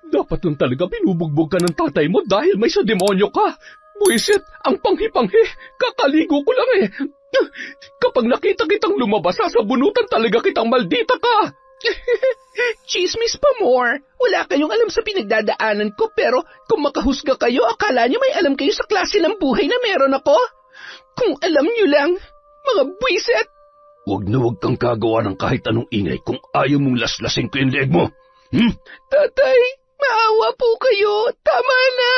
Dapat lang talaga binubugbog ka ng tatay mo dahil may sa demonyo ka. Buisit, ang panghi-panghi. Kakaligo ko lang eh. Kapag nakita kitang lumabas, sasabunutan talaga kitang maldita ka. Chismis pa more. Wala kayong alam sa pinagdadaanan ko, pero kung makahusga kayo, akala niyo may alam kayo sa klase ng buhay na meron ako? Kung alam niyo lang, mga buisit. Huwag na huwag kang kagawa ng kahit anong ingay kung ayaw mong laslasin ko yung leeg mo. Tatay, maawa po kayo. Tama na.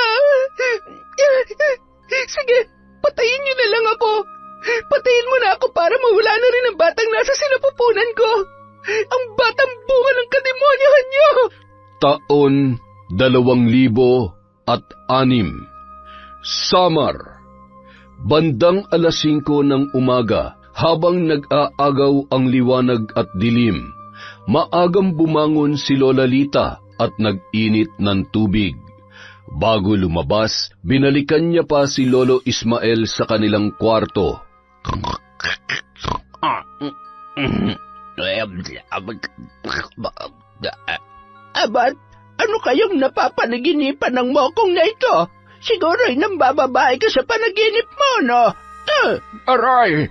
Sige, patayin niyo na lang ako. Patayin mo na ako para mawala na rin ang batang nasa sinapupunan ko. Ang batang bunga ng kademonyohan niyo. Taon 2006. Samar. Bandang 5:00 ng umaga, habang nag-aagaw ang liwanag at dilim, maagang bumangon si Lola Lita at nag-init ng tubig. Bago lumabas, binalikan niya pa si Lolo Ismael sa kanilang kwarto. Abat, ano kayong napapanaginipan ng mokong na ito? Siguro'y nambababae ka sa panaginip mo, no? Aray,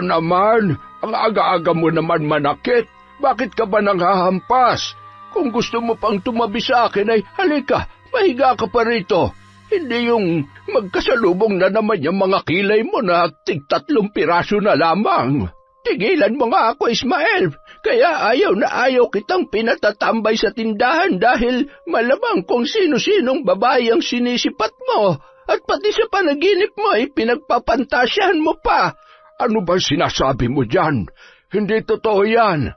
naman, ang aga-aga mo naman manakit. Bakit ka ba nanghahampas? Kung gusto mo pang tumabi sa akin ay halika, mahiga ka pa rito. Hindi yung magkasalubong na naman yung mga kilay mo na tig-3 piraso na lamang. Tigilan mo nga ako, Ismael. Kaya ayaw na ayaw kitang pinatatambay sa tindahan dahil malamang kung sino-sinong babae ang sinisipat mo. At pati sa panaginip mo ay pinagpapantasyahan mo pa. Ano ba sinasabi mo dyan? Hindi totoo yan.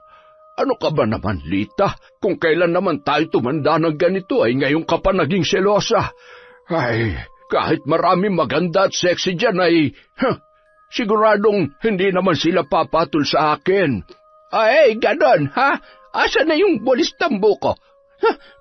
Ano ka ba naman, Lita? Kung kailan naman tayo tumanda ng ganito ay ngayon ka pa naging selosa. Ay, kahit marami maganda at sexy dyan ay... siguradong hindi naman sila papatol sa akin. Ay, ganon, ha? Asa na yung bulis tambo ko?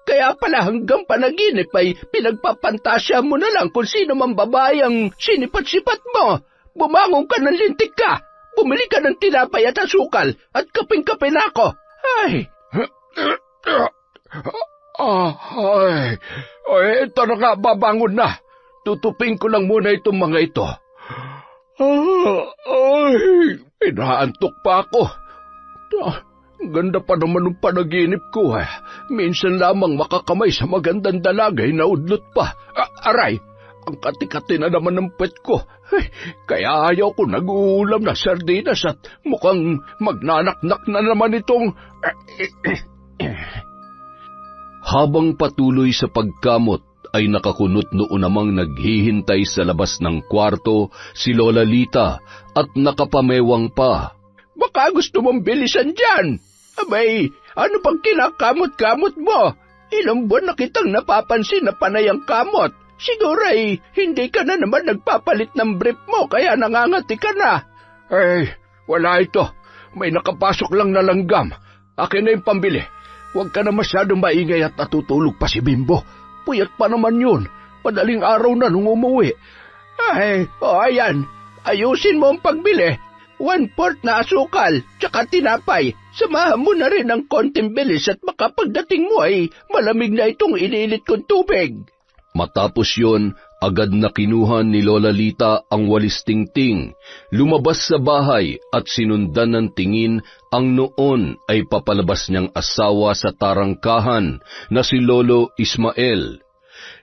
Kaya pala hanggang panaginip ay pinagpapantasya mo na lang kung sino man babae ang sinipat-sipat mo. Bumangon ka ng lintik ka. Bumili ka ng tinapay at asukal at kaping-kape na ako. Ay! Ay, ito na nga, babangon na. Tutupin ko lang muna itong mga ito. Ay, inaantok pa ako. Ganda pa naman ng panaginip ko eh. Minsan lamang makakamay sa magandang dalagay na udlot pa. Aray, ang kati-kati na naman ng pet ko. Ay, kaya ayaw ko nag-uulam na sardinas at mukhang magnanaknak na naman itong... Habang patuloy sa pagkamot, ay nakakunot noon namang naghihintay sa labas ng kwarto si Lola Lita at nakapamewang pa. Baka gusto mong bilisan dyan. Abay, ano pang kinakamot-kamot mo? Ilang buwan na kitang napapansin na panay ang kamot. Siguro ay hindi ka na naman nagpapalit ng brief mo kaya nangangati ka na. Ay, wala ito. May nakapasok lang na langgam. Akin na yung pambili. Huwag ka na masyadong maingay at natutulog pa si Bimbo. Puyat pa naman yun. Madaling araw na nung umuwi. Ay, ayan. Ayusin mo ang pagbili. 1/4 na asukal, tsaka tinapay. Samahan mo na rin ng konting bilis at makapagdating mo ay malamig na itong inilit kong tubig. Matapos yon, agad na kinuha ni Lola Lita ang walis tingting, lumabas sa bahay at sinundan ng tingin ang noon ay papalabas niyang asawa sa tarangkahan na si Lolo Ismael.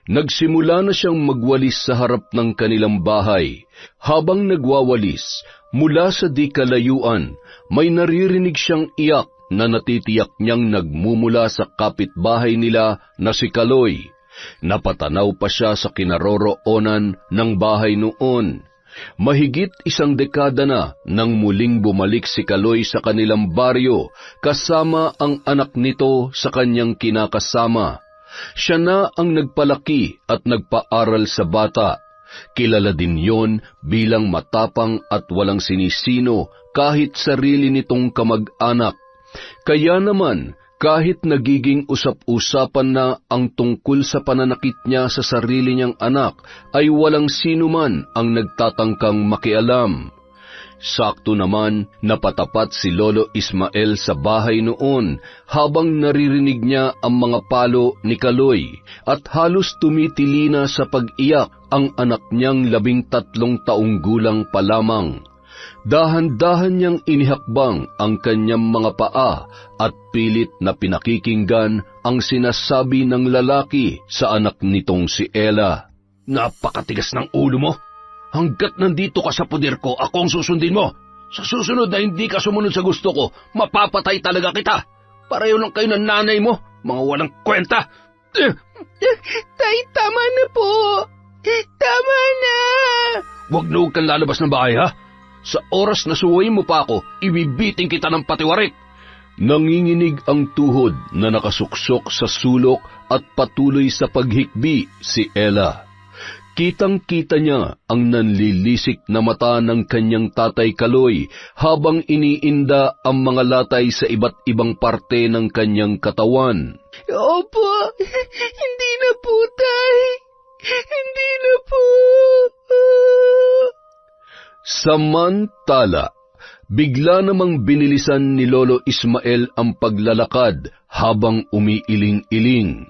Nagsimula na siyang magwalis sa harap ng kanilang bahay. Habang nagwawalis, mula sa di kalayuan, may naririnig siyang iyak na natitiyak niyang nagmumula sa kapitbahay nila na si Kaloy. Napatanaw pa siya sa kinaroroonan ng bahay noon. Mahigit 1 dekada na nang muling bumalik si Kaloy sa kanilang baryo kasama ang anak nito sa kanyang kinakasama. Siya na ang nagpalaki at nagpaaral sa bata. Kilala din yon bilang matapang at walang sinisino kahit sarili nitong kamag-anak. Kaya naman, kahit nagiging usap-usapan na ang tungkol sa pananakit niya sa sarili niyang anak, ay walang sino man ang nagtatangkang makialam. Sakto naman napatapat si Lolo Ismael sa bahay noon habang naririnig niya ang mga palo ni Kaloy at halos tumitili na sa pag-iyak ang anak niyang 13 taong gulang pa lamang. Dahan-dahan niyang inihakbang ang kanyang mga paa at pilit na pinakikinggan ang sinasabi ng lalaki sa anak nitong si Ella. Napakatigas ng ulo mo. Hanggat nandito ka sa poder ko, ako ang susundin mo. Sa susunod na hindi ka sumunod sa gusto ko, mapapatay talaga kita. Pareho lang kayo ng nanay mo, mga walang kwenta. Tay, tama na po. Tama na. Huwag kang lalabas ng bahay, ha? Sa oras na suwayin mo pa ako, ibibiting kita ng patiwarik. Nanginginig ang tuhod na nakasuksok sa sulok at patuloy sa paghikbi si Ella. Kitang-kita niya ang nanlilisik na mata ng kanyang tatay Kaloy habang iniinda ang mga latay sa iba't ibang parte ng kanyang katawan. Opo, hindi na po, tay. Hindi na po. Samantala, bigla namang binilisan ni Lolo Ismael ang paglalakad habang umiiling-iling.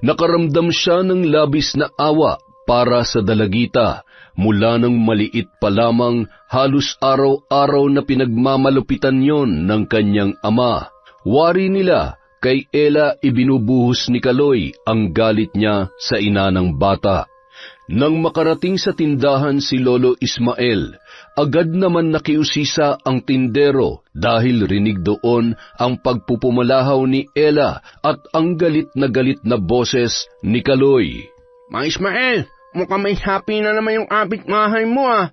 Nakaramdam siya ng labis na awa para sa dalagita mula ng maliit pa lamang, halos araw-araw na pinagmamalupitan yon ng kanyang ama. Wari nila, kay Ella ibinubuhos ni Kaloy ang galit niya sa ina ng bata. Nang makarating sa tindahan si Lolo Ismael, agad naman nakiusisa ang tindero dahil rinig doon ang pagpupumalahaw ni Ella at ang galit na boses ni Kaloy. Ma Ismael, mukhang may happy na naman yung kapitbahay mo, ah.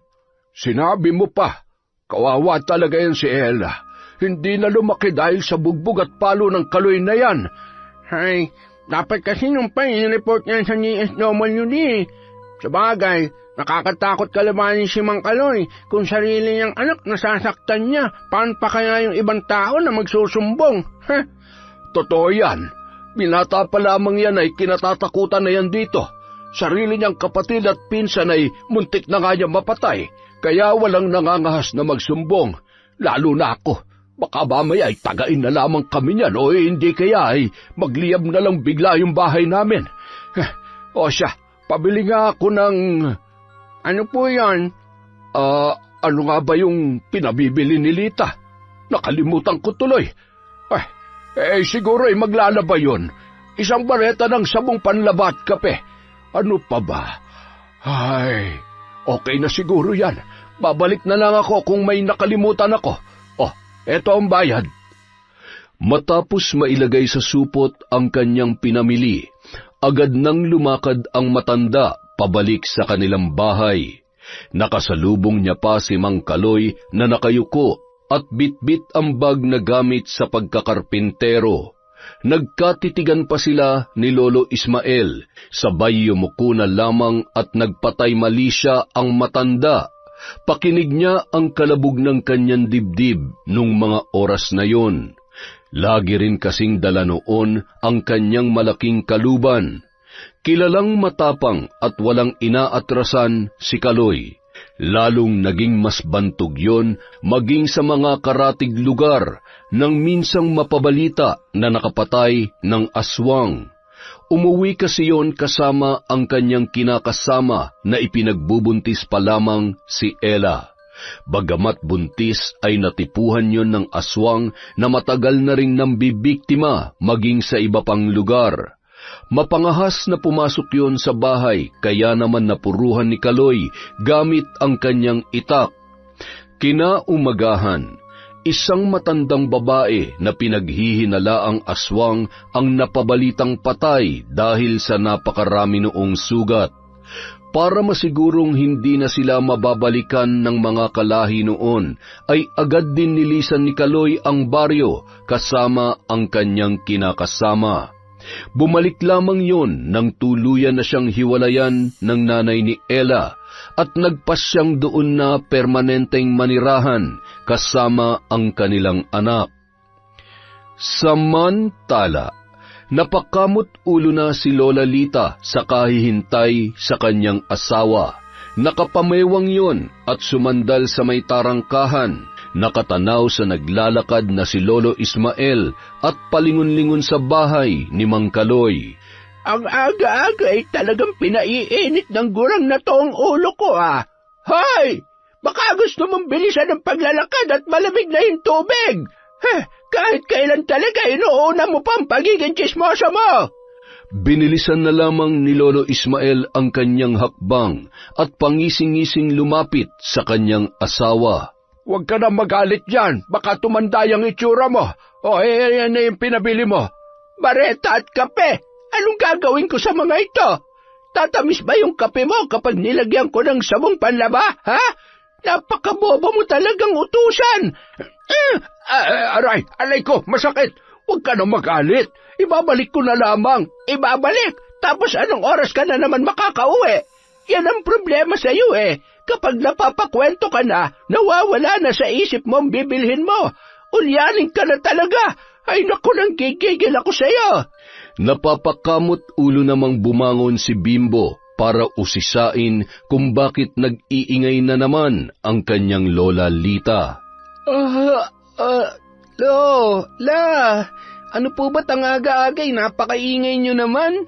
Sinabi mo pa, kawawa talaga yan si Ella. Hindi na lumaki dahil sa bugbog at palo ng Kaloy na yan. Ay, dapat kasi nung pa in-report niya sa DSWD. Sabagay, nakakatakot kalabanin si Mang Kaloy kung sarili niyang anak nasasaktan niya. Paano pa kaya yung ibang tao na magsusumbong? Totoo yan. Binata pa lamang yan ay kinatatakutan na yan dito. Sarili niyang kapatid at pinsan ay muntik na nga niya mapatay, kaya walang nangangahas na magsumbong. Lalo na ako. Baka mamaya ay tagain na lamang kami niyan o hindi kaya ay magliyab na lang bigla yung bahay namin. O siya, pabili nga ako ng... Ano po yan? Ano nga ba yung pinabibili ni Lita? Nakalimutan ko tuloy. Siguro ay maglalaba yun. Isang bareta ng sabong panlaba at kape. Ano pa ba? Ay, okay na siguro yan. Babalik na lang ako kung may nakalimutan ako. Eto ang bayad. Matapos mailagay sa supot ang kanyang pinamili, agad nang lumakad ang matanda pabalik sa kanilang bahay. Nakasalubong niya pa si Mang Kaloy na nakayuko at bitbit ang bag na gamit sa pagkakarpintero. Nagkatitigan pa sila ni Lolo Ismael, sabay yumuko na lamang at nagpatay mali siya ang matanda. Pakinig niya ang kalabog ng kanyang dibdib nung mga oras na yon. Lagi rin kasing dala noon ang kanyang malaking kaluban. Kilalang matapang at walang inaatrasan si Kaloy. Lalong naging mas bantog yon maging sa mga karatig lugar nang minsang mapabalita na nakapatay ng aswang. Umuwi kasi yon kasama ang kanyang kinakasama na ipinagbubuntis pa lamang si Ella. Bagamat buntis ay natipuhan yon ng aswang na matagal na ring nambibiktima maging sa iba pang lugar. Mapangahas na pumasok yon sa bahay kaya naman napuruhan ni Kaloy gamit ang kanyang itak. Kinaumagahan, isang matandang babae na pinaghihinalaang aswang ang napabalitang patay dahil sa napakarami noong sugat. Para masigurong hindi na sila mababalikan ng mga kalahi noon, ay agad din nilisan ni Kaloy ang baryo kasama ang kanyang kinakasama. Bumalik lamang yon nang tuluyan na siyang hiwalayan ng nanay ni Ella at nagpasyang doon na permanenteng manirahan kasama ang kanilang anak. Samantala, napakamot ulo na si Lola Lita sa kahihintay sa kanyang asawa. Nakapamewang yon at sumandal sa may tarangkahan, nakatanaw sa naglalakad na si Lolo Ismael at palingon-lingon sa bahay ni Mang Kaloy. Ang aga-aga ay talagang pinaiinit ng gurang na to ang ulo ko, ah. Hoy! Baka gusto mong bilisan ang paglalakad at malamig na yung tubig. Kahit kailan talaga inuuna mo pa ang pagiging tsismoso mo. Binilisan na lamang ni Lolo Ismael ang kanyang hakbang at pangising-ising lumapit sa kanyang asawa. Huwag ka na magalit dyan, baka tumanda yung itsura mo. Yan na yung pinabili mo. Bareta at kape, anong gagawin ko sa mga ito? Tatamis ba yung kape mo kapag nilagyan ko ng sabong panlaba, ha? Napakabobo mo talagang utusan. Aray ko, masakit. Huwag ka na magalit. Ibabalik ko na lamang. Ibabalik? Tapos anong oras ka na naman makakauwi? Yan ang problema sa iyo eh. Kapag napapakwento ka na, nawawala na sa isip mo ang bibilhin mo. Ulyanin ka na talaga. Ay naku, nang gigigil ako sa iyo. Napapakamot ulo namang bumangon si Bimbo para usisain kung bakit nag-iingay na naman ang kanyang Lola Lita. Lola, ano po ba't ang aga-agay? Napakaingay nyo naman.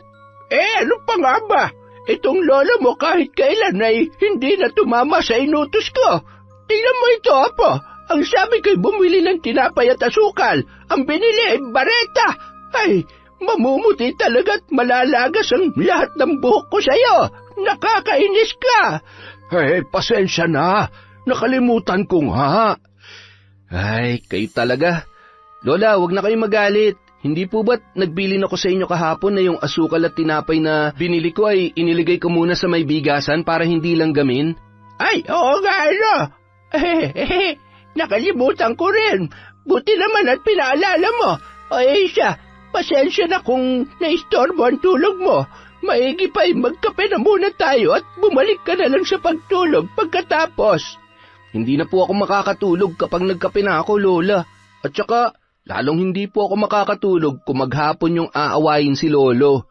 Ano pa nga ba? Itong lola mo kahit kailan ay hindi na tumama sa inutos ko. Tingnan mo ito, Apo. Ang sabi ko'y bumili ng tinapay at asukal. Ang binili ay bareta. Ay, mamumuti talaga at malalagas ang lahat ng buhok ko sa'yo. Nakakainis ka. Pasensya na. Nakalimutan ko nga. Ay, kayo talaga. Lola, wag na kayo magalit. Hindi po ba't nagbilin ako sa inyo kahapon na yung asukal at tinapay na binili ko ay iniligay ko muna sa may bigasan para hindi lang gamin? Ay, oo nga, ano. Nakalimutan ko rin. Buti naman at pinaalala mo. Siya, pasensya na kung naistorbo ang tulog mo. Maigi pa magkape na muna tayo at bumalik ka na lang sa pagtulog pagkatapos. Hindi na po ako makakatulog kapag nagkape na ako, Lola. At saka, lalong hindi po ako makakatulog kung maghapon yung aawayin si Lolo.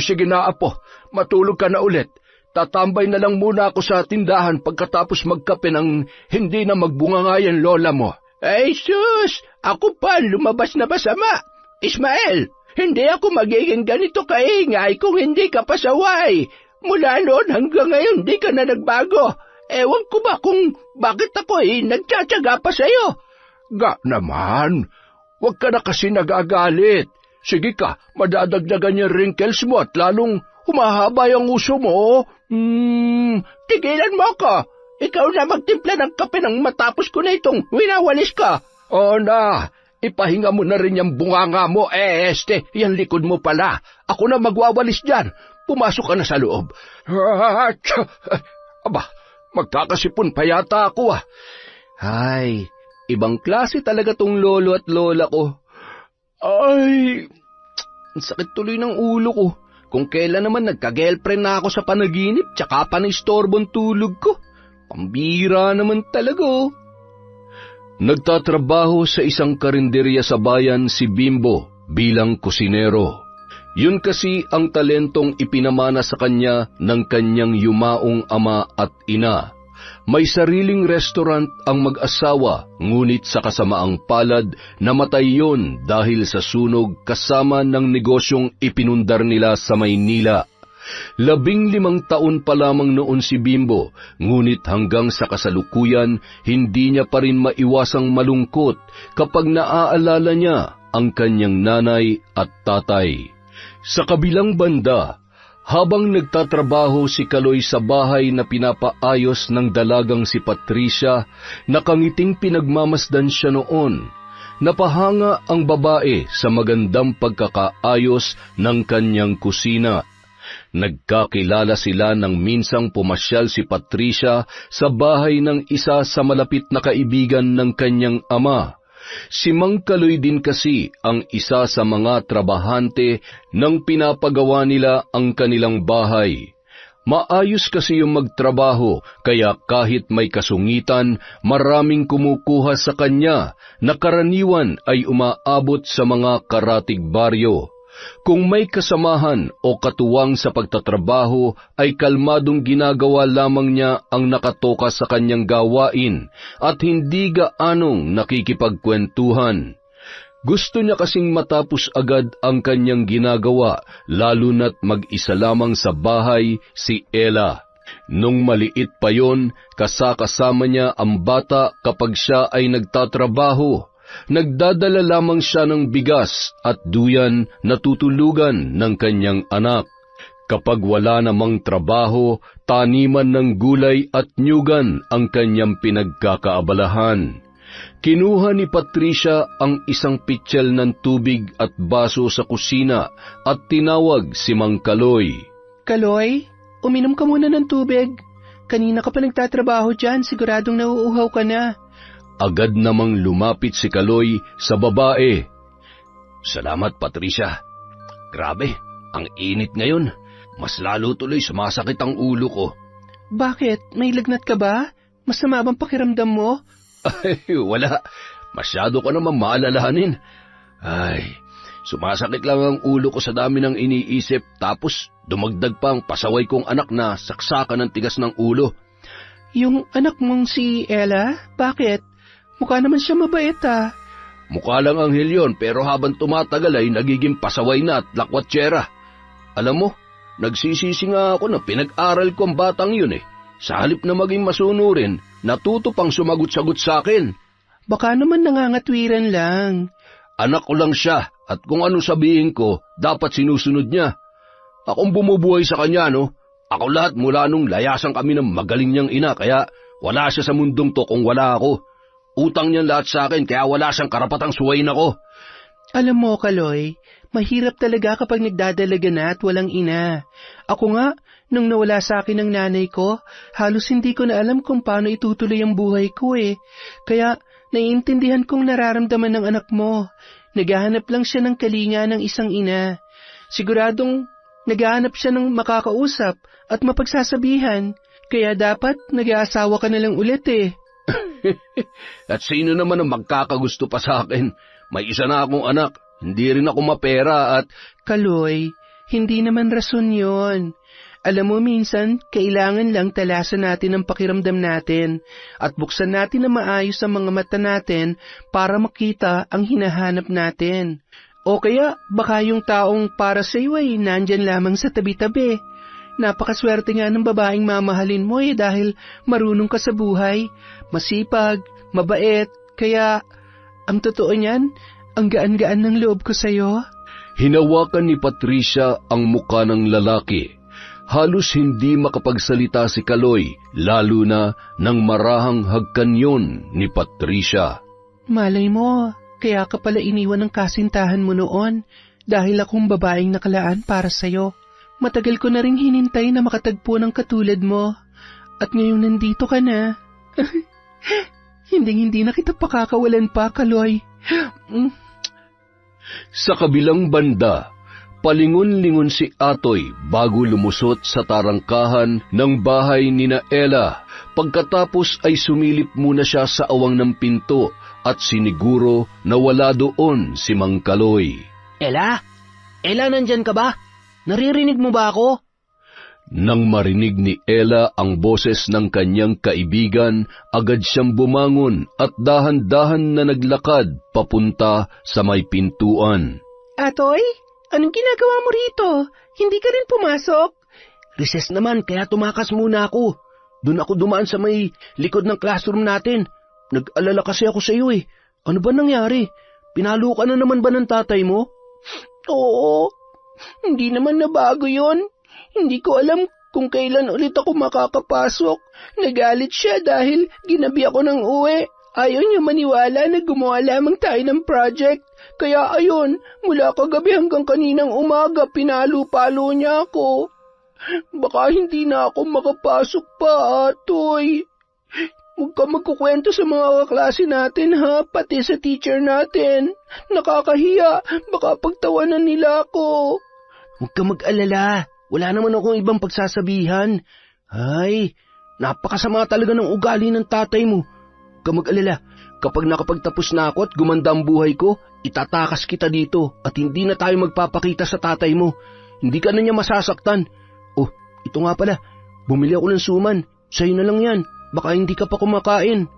Sige na, Apo. Matulog ka na ulit. Tatambay na lang muna ako sa tindahan pagkatapos magkape ng hindi na magbungangayan lola mo. Ay, sus! Ako pa, lumabas na masama. Ismael, hindi ako magiging ganito kaingay kung hindi ka pasaway. Mula noon hanggang ngayon, di ka na nagbago. Ewan ko ba kung bakit ako nagtsatsaga pa sa'yo. Ga naman, huwag ka na kasi nagagalit. Sige ka, madadagdagan yung wrinkles mo at lalong humahaba yung uso mo. Tigilan mo ako. Ikaw na magtimpla ng kape nang matapos ko na itong winawalis ka. Na, ipahinga mo na rin yung bunganga mo. Yan likod mo pala. Ako na magwawalis dyan. Pumasok ka na sa loob. Aba, magkakasipon pa yata ako ah. Ay, ibang klase talaga tong lolo at lola ko. Ay, ang sakit tuloy ng ulo ko. Kung kailan naman nagka-girlfriend na ako sa panaginip, tsaka pa na-istorbong tulog ko. Pambira naman talaga oh. Nagtatrabaho sa isang karinderya sa bayan si Bimbo bilang kusinero. Yun kasi ang talentong ipinamana sa kanya ng kanyang yumaong ama at ina. May sariling restaurant ang mag-asawa, ngunit sa kasamaang palad namatay yon dahil sa sunog kasama ng negosyong ipinundar nila sa Maynila. 15 taon pa lamang noon si Bimbo, ngunit hanggang sa kasalukuyan, hindi niya pa rin maiwasang malungkot kapag naaalala niya ang kanyang nanay at tatay. Sa kabilang banda, habang nagtatrabaho si Kaloy sa bahay na pinapaayos ng dalagang si Patricia, nakangiting pinagmamasdan siya noon. Napahanga ang babae sa magandang pagkakaayos ng kanyang kusina. Nagkakilala sila nang minsang pumasyal si Patricia sa bahay ng isa sa malapit na kaibigan ng kanyang ama. Si Mang Kaloy din kasi ang isa sa mga trabahante nang pinapagawa nila ang kanilang bahay. Maayos kasi yung magtrabaho, kaya kahit may kasungitan, maraming kumukuha sa kanya na karaniwan ay umaabot sa mga karatig baryo. Kung may kasamahan o katuwang sa pagtatrabaho, ay kalmadong ginagawa lamang niya ang nakatoka sa kanyang gawain at hindi gaanong nakikipagkwentuhan. Gusto niya kasing matapos agad ang kanyang ginagawa, lalo na't mag-isa lamang sa bahay si Ella. Nung maliit pa yon, kasama niya ang bata kapag siya ay nagtatrabaho. Nagdadala lamang siya ng bigas at duyan na tutulugan ng kanyang anak. Kapag wala namang trabaho, taniman ng gulay at nyugan ang kanyang pinagkakaabalahan. Kinuha ni Patricia ang isang pitsil ng tubig at baso sa kusina at tinawag si Mang Kaloy. Kaloy, uminom ka muna ng tubig. Kanina ka pa nagtatrabaho dyan, siguradong nauuhaw ka na. Agad namang lumapit si Kaloy sa babae. Salamat, Patricia. Grabe, ang init ngayon. Mas lalo tuloy sumasakit ang ulo ko. Bakit? May lagnat ka ba? Masama bang pakiramdam mo? Ay, wala. Masyado ko naman maalalahanin. Ay, sumasakit lang ang ulo ko sa dami ng iniisip, tapos dumagdag pa ang pasaway kong anak na saksakan ng tigas ng ulo. Yung anak mong si Ella? Bakit? Mukha naman siya mabait ah. Mukha lang anghel yon, pero habang tumatagal ay nagiging pasaway na at lakwatsera. Alam mo, nagsisisi nga ako na pinag-aral ko ang batang yun eh. Sa halip na maging masunurin, natuto pang sumagot-sagot sa akin. Baka naman nangangatwiran lang. Anak ko lang siya, at kung ano sabihin ko, dapat sinusunod niya. Akong bumubuhay sa kanya, no? Ako lahat mula nung layasan kami ng magaling niyang ina, kaya wala siya sa mundong to kung wala ako. Utang niyan lahat sa akin, kaya wala siyang karapatang suwayin ako. Alam mo, Kaloy, mahirap talaga kapag nagdadalaga na at walang ina. Ako nga, nung nawala sa akin ang nanay ko, halos hindi ko na alam kung paano itutuloy ang buhay ko eh. Kaya naiintindihan kong nararamdaman ng anak mo. Naghahanap lang siya ng kalinga ng isang ina. Siguradong naghahanap siya ng makakausap at mapagsasabihan. Kaya dapat nag-aasawa ka na lang ulit eh. At sino naman ang magkakagusto pa sa akin? May isa na akong anak, hindi rin ako mapera at... Kaloy, hindi naman rason yon. Alam mo minsan, kailangan lang talasan natin ang pakiramdam natin at buksan natin na maayos ang mga mata natin para makita ang hinahanap natin. O kaya, baka yung taong para sa iyo ay nandyan lamang sa tabi-tabi. Napakaswerte nga ng babaeng mamahalin mo eh dahil marunong ka sa buhay, masipag, mabait, kaya ang totoo niyan, ang gaan-gaan ng loob ko sa'yo. Hinawakan ni Patricia ang muka ng lalaki. Halos hindi makapagsalita si Kaloy, lalo na nang marahang hagkanyon ni Patricia. Malay mo, kaya ka pala iniwan ng kasintahan mo noon dahil akong babaeng nakalaan para sa'yo. Matagal ko na ring hinintay na makatagpo ng katulad mo. At ngayon nandito ka na. Hindi na kita pakakawalan pa, Kaloy. Sa kabilang banda, palingon-lingon si Atoy bago lumusot sa tarangkahan ng bahay ni Ella. Pagkatapos ay sumilip muna siya sa awang ng pinto at siniguro na wala doon si Mang Kaloy. Ella? Ella, nandyan ka ba? Naririnig mo ba ako? Nang marinig ni Ella ang boses ng kanyang kaibigan, agad siyang bumangon at dahan-dahan na naglakad papunta sa may pintuan. Atoy, anong ginagawa mo rito? Hindi ka rin pumasok? Recess naman, kaya tumakas muna ako. Doon ako dumaan sa may likod ng classroom natin. Nag-alala kasi ako sa iyo eh. Ano ba nangyari? Pinalo ka na naman ba ng tatay mo? Oo. Hindi naman nabago yon. Hindi ko alam kung kailan ulit ako makakapasok. Nagalit siya dahil ginabi ako ng uwi. Ayaw niya maniwala na gumawa lamang tayo ng project. Kaya ayun, mula kagabi hanggang kaninang umaga, pinalo-palo niya ako. Baka hindi na ako makapasok pa, Atoy. Huwag ka magkukwento sa mga kaklase natin, ha? Pati sa teacher natin. Nakakahiya. Baka pagtawanan nila ako. Huwag ka mag-alala. Wala naman akong ibang pagsasabihan. Ay, napakasama talaga ng ugali ng tatay mo. Huwag ka mag-alala. Kapag nakapagtapos na ako at gumanda ang buhay ko, itatakas kita dito at hindi na tayo magpapakita sa tatay mo. Hindi ka na niya masasaktan. Oh, ito nga pala, bumili ako ng suman. Sa'yo na lang yan, baka hindi ka pa kumakain.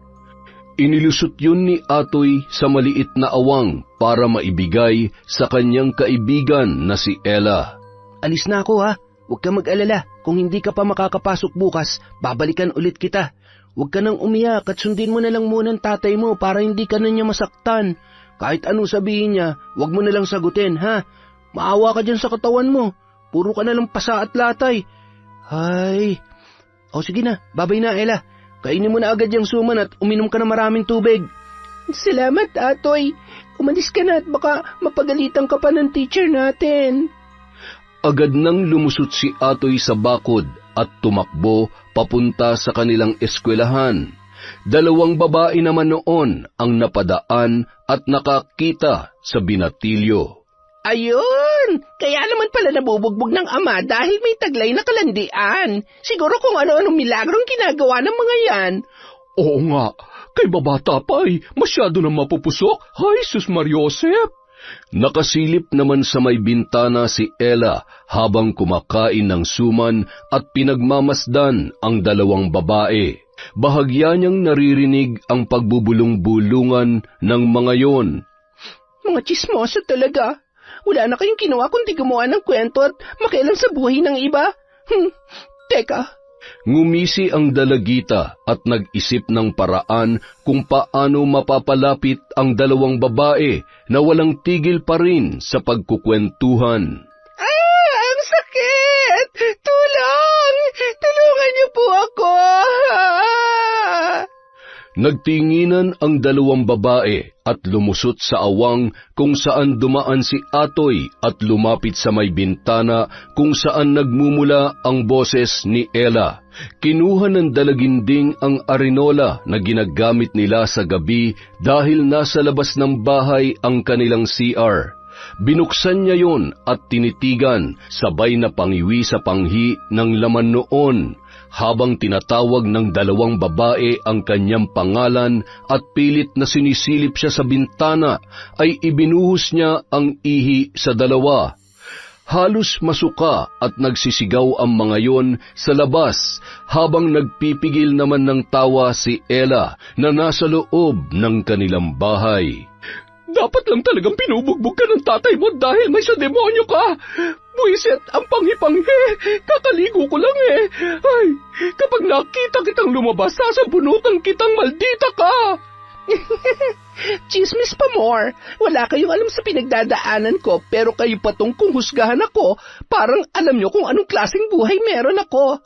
Inilusot yun ni Atoy sa maliit na awang para maibigay sa kanyang kaibigan na si Ella. Alis na ako ha, huwag ka mag-alala. Kung hindi ka pa makakapasok bukas, babalikan ulit kita. Huwag ka nang umiyak at sundin mo na lang muna ang tatay mo para hindi ka na niya masaktan. Kahit anong sabihin niya, huwag mo na lang sagutin, ha? Maawa ka dyan sa katawan mo. Puro ka na lang pasa at latay. Ay. O sige na, babay na, Ella. Kainin mo na agad yung suman at uminom ka na maraming tubig. Salamat, Atoy. Umalis ka na at baka mapagalitan ka pa ng teacher natin. Agad nang lumusot si Atoy sa bakod at tumakbo papunta sa kanilang eskwelahan. 2 babae naman noon ang napadaan at nakakita sa binatilyo. Ayun! Kaya naman pala nabubugbog ng ama dahil may taglay na kalandian. Siguro kung ano-anong milagrong ginagawa ng mga yan. Oo nga, kay babata pa ay masyado na mapupusok. Ay, Sus Mariosep! Nakasilip naman sa may bintana si Ella habang kumakain ng suman at pinagmamasdan ang 2 babae. Bahagya niyang naririnig ang pagbubulong-bulungan ng mga yon. Mga tsismoso talaga. Wala na kayong ginawa kundi gumawa ng kwento at makialam sa buhay ng iba. Teka. Ngumisi ang dalagita at nag-isip ng paraan kung paano mapapalapit ang 2 babae na walang tigil pa rin sa pagkukwentuhan. Ang sakit! Tulong! Tulungan niyo po ako! Nagtinginan ang 2 babae at lumusot sa awang kung saan dumaan si Atoy at lumapit sa may bintana kung saan nagmumula ang boses ni Ella. Kinuha ng dalaginding ang arinola na ginagamit nila sa gabi dahil nasa labas ng bahay ang kanilang CR. Binuksan niya yon at tinitigan, sabay na pangiwi sa panghi ng laman noon. Habang tinatawag ng 2 babae ang kanyang pangalan at pilit na sinisilip siya sa bintana, ay ibinuhos niya ang ihi sa 2. Halos masuka at nagsisigaw ang mga yon sa labas habang nagpipigil naman ng tawa si Ella na nasa loob ng kanilang bahay. Dapat lang talagang pinubugbog ka ng tatay mo dahil may sa demonyo ka. Buisit, ang panghi-panghi. Kakaligo ko lang eh. Ay, kapag nakita kitang lumabas, sasampunutan kitang maldita ka. Chismis pa more. Wala kayong alam sa pinagdadaanan ko, pero kayo patong kung husgahan ako, parang alam nyo kung anong klaseng buhay meron ako.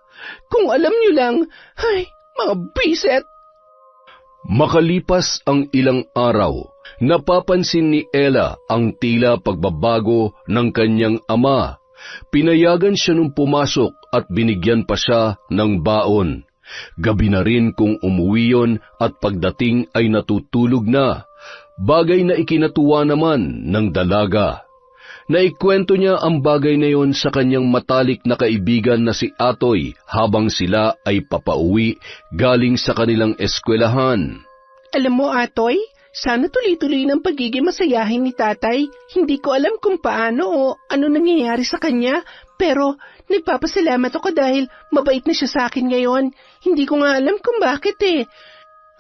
Kung alam nyo lang, ay, mga biset. Makalipas ang ilang araw, napapansin ni Ella ang tila pagbabago ng kanyang ama. Pinayagan siya nung pumasok at binigyan pa siya ng baon. Gabi na rin kung umuwi yon at pagdating ay natutulog na, bagay na ikinatuwa naman ng dalaga. Naikwento niya ang bagay na yon sa kanyang matalik na kaibigan na si Atoy habang sila ay papauwi galing sa kanilang eskwelahan. Alam mo, Atoy, sana tuloy-tuloy ng pagiging masayahin ni tatay. Hindi ko alam kung paano o ano nangyayari sa kanya, pero nagpapasalamat ako dahil mabait na siya sa akin ngayon. Hindi ko nga alam kung bakit eh.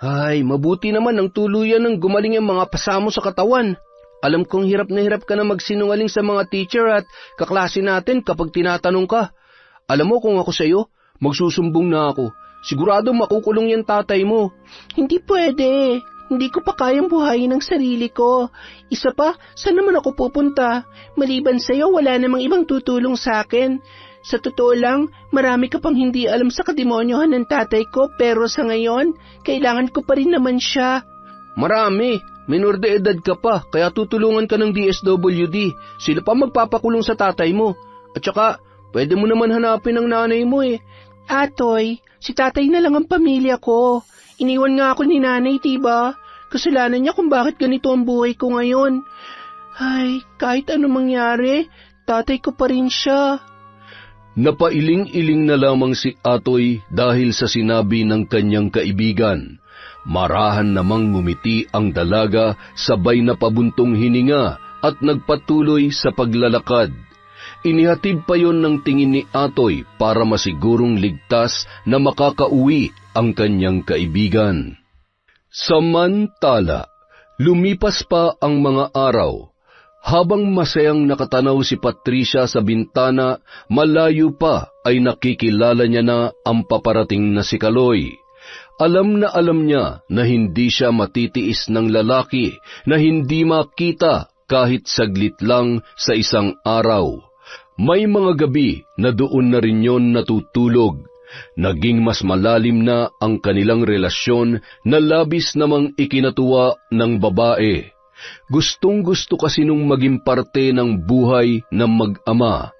Ay, mabuti naman ang tuluyan ng gumaling ang mga pasamo sa katawan. Alam kong hirap na hirap ka na magsinungaling sa mga teacher at kaklase natin kapag tinatanong ka. Alam mo kung ako sa'yo, magsusumbong na ako. Sigurado makukulong yan tatay mo. Hindi pwede. Hindi ko pa kayang buhayin ang sarili ko. Isa pa, saan naman ako pupunta? Maliban sa'yo, wala namang ibang tutulong sa akin. Sa totoo lang, marami ka pang hindi alam sa kademonyohan ng tatay ko, pero sa ngayon, kailangan ko pa rin naman siya. Marami. Minor de edad ka pa, kaya tutulungan ka ng DSWD. Sila pa magpapakulong sa tatay mo. At saka, pwede mo naman hanapin ang nanay mo eh. Atoy, si tatay na lang ang pamilya ko. Iniwan nga ako ni nanay, diba? Kasalanan niya kung bakit ganito ang buhay ko ngayon. Ay, kahit ano mangyari, tatay ko pa rin siya. Napailing-iling na lamang si Atoy dahil sa sinabi ng kanyang kaibigan. Marahan namang ngumiti ang dalaga sabay na pabuntong hininga at nagpatuloy sa paglalakad. Inihatid pa yon ng tingin ni Atoy para masigurong ligtas na makakauwi ang kanyang kaibigan. Samantala, lumipas pa ang mga araw. Habang masayang nakatanaw si Patricia sa bintana, malayo pa ay nakikilala niya na ang paparating na si Kaloy. Alam niya na hindi siya matitiis ng lalaki na hindi makita kahit saglit lang sa isang araw. May mga gabi na doon na rin yon natutulog. Naging mas malalim na ang kanilang relasyon na labis namang ikinatuwa ng babae. Gustong-gusto kasi nung maging parte ng buhay ng mag-ama.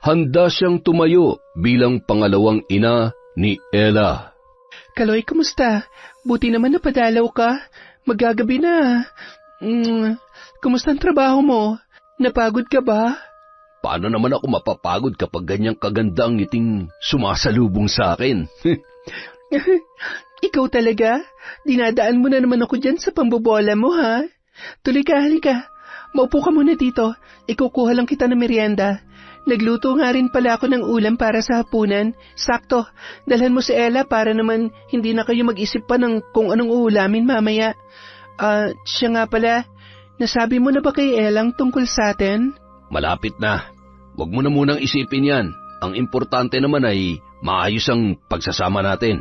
Handa siyang tumayo bilang pangalawang ina ni Ella. Kaloy, kumusta? Buti naman napadalaw ka. Magagabi na. Kumusta ang trabaho mo? Napagod ka ba? Paano naman ako mapapagod kapag ganyang kaganda ang ngiting sumasalubong sa akin? Ikaw talaga? Dinadaan mo na naman ako dyan sa pambobola mo, ha? Tuloy ka, halika. Maupo ka muna dito. Ikukuha lang kita ng merienda. Nagluto nga rin pala ako ng ulam para sa hapunan. Sakto, dalhan mo si Ella para naman hindi na kayo mag-isip pa ng kung anong uulamin mamaya. Siya nga pala, nasabi mo na ba kay Ella tungkol sa atin? Malapit na. Huwag mo na munang isipin yan. Ang importante naman ay maayos ang pagsasama natin.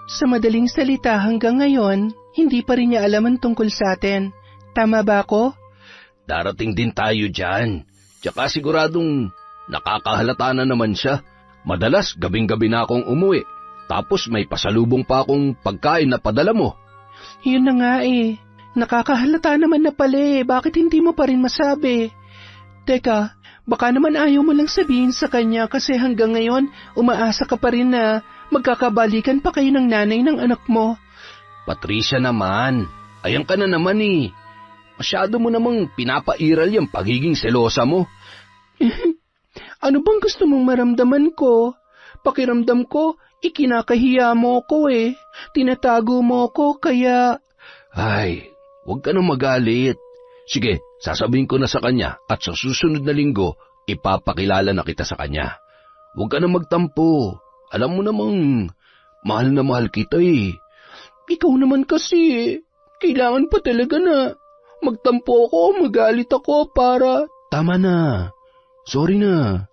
Sa madaling salita hanggang ngayon, hindi pa rin niya alam ang tungkol sa atin. Tama ba ako? Darating din tayo dyan. Tsaka siguradong nakakahalata na naman siya. Madalas gabing-gabi na akong umuwi. Tapos may pasalubong pa akong pagkain na padala mo. Yun na nga eh. Nakakahalata naman na pala eh. Bakit hindi mo pa rin masabi? Teka, baka naman ayaw mo lang sabihin sa kanya kasi hanggang ngayon umaasa ka pa rin na magkakabalikan pa kayo ng nanay ng anak mo. Patricia naman, ayan ka na naman eh. Masyado mo namang pinapairal yung pagiging selosa mo. Ano bang gusto mong maramdaman ko? Pakiramdam ko, ikinakahiya mo ko eh. Tinatago mo ko kaya... Ay, huwag ka nang magalit. Sige, sasabihin ko na sa kanya at sa susunod na linggo, ipapakilala na kita sa kanya. Huwag ka nang magtampo. Alam mo namang, mahal na mahal kita eh. Ikaw naman kasi eh. Kailangan pa talaga na magtampo ako, magalit ako para... Tama na. Sorry na.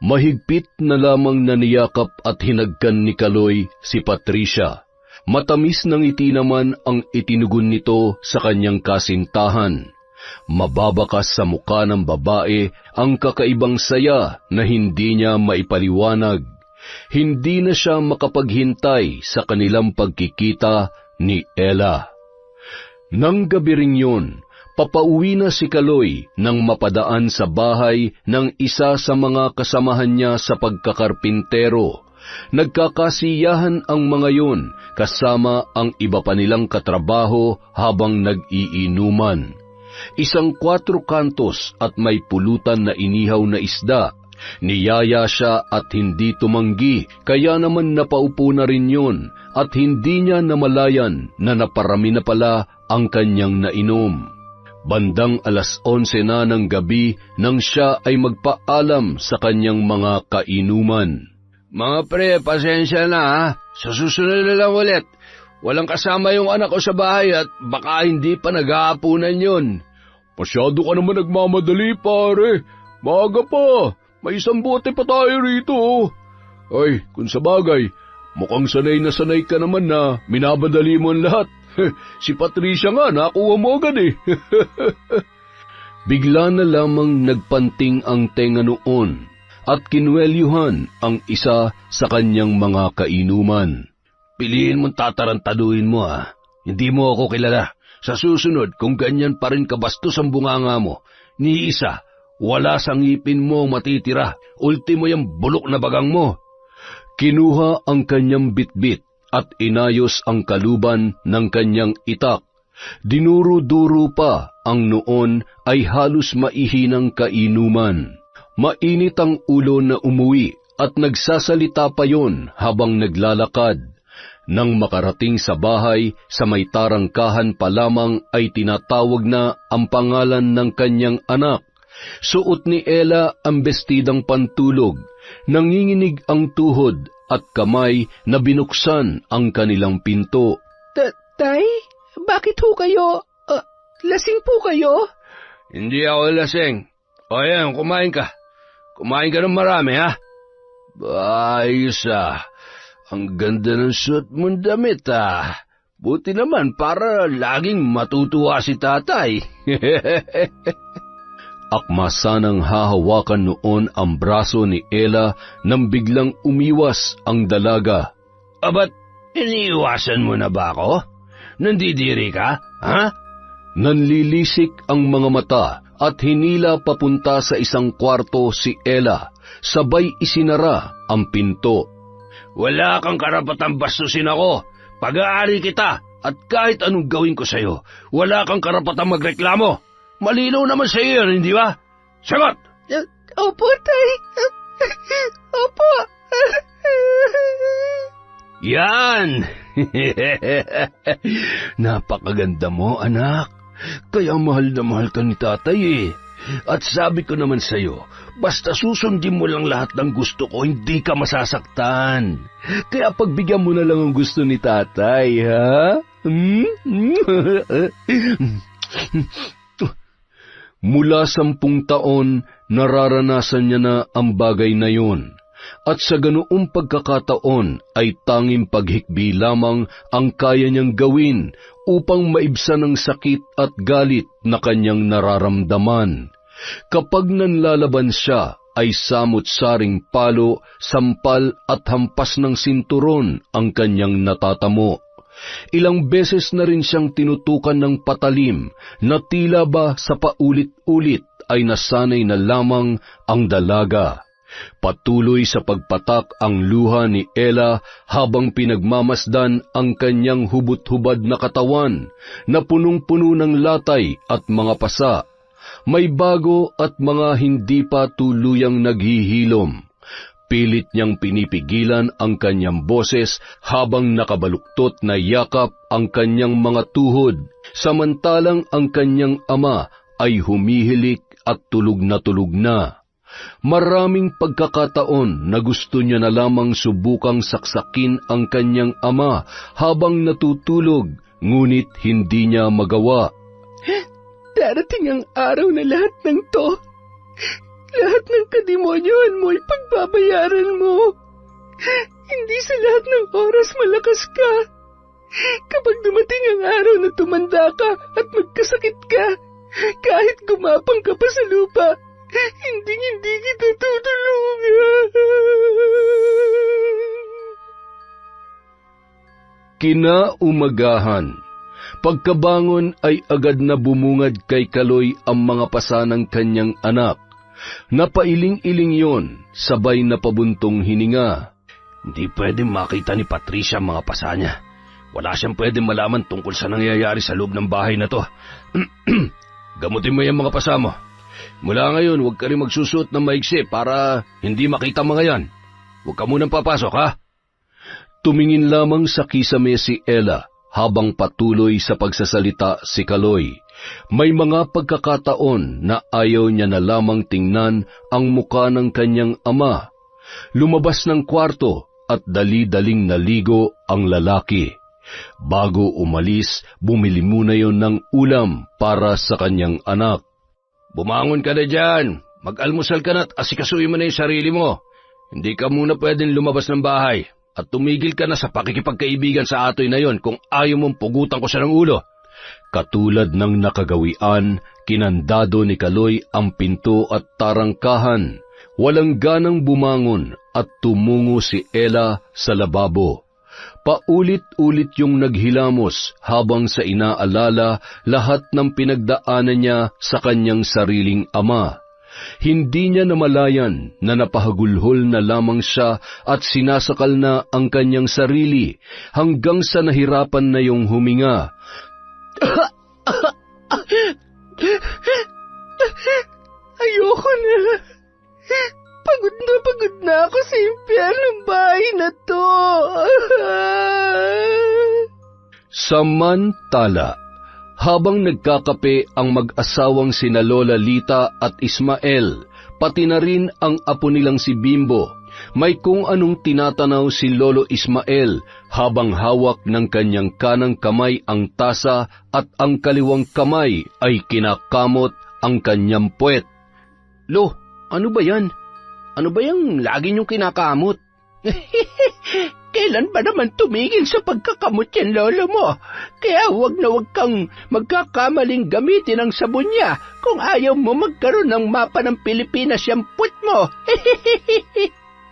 Mahigpit na lamang naniyakap at hinagkan ni Kaloy si Patricia. Matamis ng ngiti naman ang itinugon nito sa kanyang kasintahan. Mababakas sa muka ng babae ang kakaibang saya na hindi niya maipaliwanag. Hindi na siya makapaghintay sa kanilang pagkikita ni Ella. Nang gabi ring yun, papauwi na si Kaloy nang mapadaan sa bahay ng isa sa mga kasamahan niya sa pagkakarpintero. Nagkakasiyahan ang mga yun kasama ang iba pa nilang katrabaho habang nag-iinuman. Isang 4 kantos at may pulutan na inihaw na isda. Niyaya siya at hindi tumanggi, kaya naman napaupo na rin yun at hindi niya namalayan na naparami na pala ang kanyang nainom. Bandang 11:00 na ng gabi nang siya ay magpaalam sa kanyang mga kainuman. Mga pre, pasensya na ha. Sa susunod na lang ulit. Walang kasama yung anak ko sa bahay at baka hindi pa nag-aapunan yun. Masyado ka naman nagmamadali, pare. Maaga pa. May isang bote pa tayo rito. Ay, kung sa bagay, mukhang sanay na sanay ka naman na minabadali mo ang lahat. Si Patricia nga, nakuha mo agad eh. Bigla na lamang nagpanting ang tenga noon at kinwelyuhan ang isa sa kanyang mga kainuman. Piliin mong tatarantaduhin mo ha. Hindi mo ako kilala. Sa susunod, kung ganyan pa rin kabastos ang bunganga mo, ni isa, wala sa ngipin mo matitira. Ultimo yung bulok na bagang mo. Kinuha ang kanyang bitbit at inayos ang kaluban ng kanyang itak. Dinuro-duro pa ang noon ay halos maihinang kainuman. Mainit ang ulo na umuwi at nagsasalita pa yon habang naglalakad. Nang makarating sa bahay, sa may tarangkahan pa lamang ay tinatawag na ang pangalan ng kanyang anak. Suot ni Ella ang bestidang pantulog, nanginginig ang tuhod at kamay na binuksan ang kanilang pinto. Tay, bakit ho kayo? Lasing po kayo? Hindi ako lasing. O yan, kumain ka. Kumain ka ng marami, ha? Ayos, Ang ganda ng suot mong damit, Buti naman para laging matutuwa si tatay. Akma sanang hahawakan noon ang braso ni Ella nang biglang umiwas ang dalaga. Abat, iniiwasan mo na ba ako? Nandidiri ka, ha? Nanlilisik ang mga mata at hinila papunta sa isang kwarto si Ella, sabay isinara ang pinto. Wala kang karapatang bastusin ako. Pag-aari kita at kahit anong gawin ko sa'yo, wala kang karapatang magreklamo. Malinaw naman sa iyo, hindi ba? Sagot! Opo, tay. Opo. Yan! Napakaganda mo, anak. Kaya mahal na mahal ka ni tatay, At sabi ko naman sa iyo, basta susundin mo lang lahat ng gusto ko, hindi ka masasaktan. Kaya pagbigyan mo na lang ang gusto ni tatay, ha? Mula 10 taon, nararanasan niya na ang bagay na yun. At sa ganoong pagkakataon ay tanging paghikbi lamang ang kaya niyang gawin upang maibsan ang sakit at galit na kanyang nararamdaman. Kapag nanlalaban siya, ay samut-saring palo, sampal at hampas ng sinturon ang kanyang natatamo. Ilang beses na rin siyang tinutukan ng patalim na tila ba sa paulit-ulit ay nasanay na lamang ang dalaga. Patuloy sa pagpatak ang luha ni Ella habang pinagmamasdan ang kanyang hubot-hubad na katawan na punong-puno ng latay at mga pasa. May bago at mga hindi pa tuluyang naghihilom. Pilit niyang pinipigilan ang kanyang boses habang nakabaluktot na yakap ang kanyang mga tuhod, samantalang ang kanyang ama ay humihilik at tulog na. Maraming pagkakataon na gusto niya na lamang subukang saksakin ang kanyang ama habang natutulog, ngunit hindi niya magawa. Darating ang araw na lahat ng to. Lahat ng kademonyohan mo ay pagbabayaran mo. Hindi sa lahat ng oras malakas ka. Kapag dumating ang araw na tumanda ka at magkasakit ka, kahit gumapang ka pa sa lupa, hindi kita tutulungan. Kinaumagahan. Pagkabangon ay agad na bumungad kay Kaloy ang mga pasa ng kanyang anak. Napailing-iling yon, sabay na pabuntong hininga. Hindi pwedeng makita ni Patricia ang mga pasa niya. Wala siyang pwedeng malaman tungkol sa nangyayari sa loob ng bahay na to. Gamutin mo yung mga pasa mo. Mula ngayon, huwag ka rin magsusuot ng maigsi para hindi makita mga yan. Huwag ka munang papasok, ha? Tumingin lamang sa kisame si Ella habang patuloy sa pagsasalita si Kaloy. May mga pagkakataon na ayaw niya na lamang tingnan ang muka ng kanyang ama. Lumabas ng kwarto at dali-daling naligo ang lalaki. Bago umalis, bumili muna yon ng ulam para sa kanyang anak. Bumangon ka na dyan. Mag-almusal ka na at asikasuin mo na yung sarili mo. Hindi ka muna pwedeng lumabas ng bahay at tumigil ka na sa pakikipagkaibigan sa atoy na yon kung ayaw mong pugutan ko siya ng ulo. Katulad ng nakagawian, kinandado ni Kaloy ang pinto at tarangkahan. Walang ganang bumangon at tumungo si Ella sa lababo. Paulit-ulit yung naghilamos habang sa inaalala lahat ng pinagdaanan niya sa kanyang sariling ama. Hindi niya namalayan na napahagulhol na lamang siya at sinasakal na ang kanyang sarili hanggang sa nahirapan na yung huminga. Ayoko na. Pagod na ako sa impyernong bahay na to. Samantala, habang nagkakape ang mag-asawang sina Lola Lita at Ismael, pati na rin ang apo nilang si Bimbo, may kung anong tinatanaw si Lolo Ismael habang hawak ng kanyang kanang kamay ang tasa at ang kaliwang kamay ay kinakamot ang kanyang puwet. Lo, ano ba yan? Ano ba yung lagi niyong kinakamot? Kailan ba naman tumigil sa pagkakamot yan, lolo mo? Kaya wag na wag kang magkakamaling gamitin ang sabon niya kung ayaw mo magkaroon ng mapa ng Pilipinas yung put mo.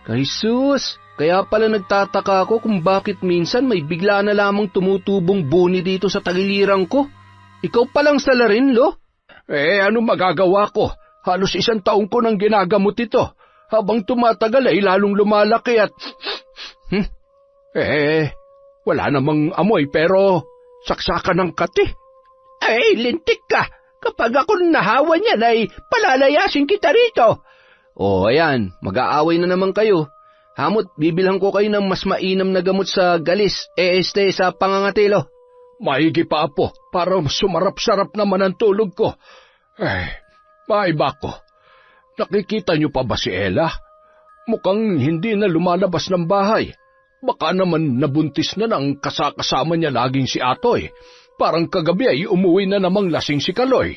Kay sus, kaya pala nagtataka ako kung bakit minsan may bigla na lamang tumutubong buni dito sa tagiliran ko. Ikaw palang salarin, Lo? Ano magagawa ko? Halos 1 taon ko nang ginagamot ito. Habang tumatagal ay lalong lumalaki at... wala namang amoy pero saksakan ng kati. Ay, lintik ka. Kapag ako nahawa niyan ay palalayasin kita rito. Ayan, mag-aaway na naman kayo. Hamot, bibilhan ko kayo ng mas mainam na gamot sa galis, sa pangangatilo. Maigi pa, Apo, para sumarap-sarap naman ang tulog ko. Maiba ko. Nakikita niyo pa ba si Ella? Mukhang hindi na lumalabas ng bahay. Baka naman nabuntis na ng kasama niya laging si Atoy. Parang kagabi ay umuwi na namang lasing si Kaloy.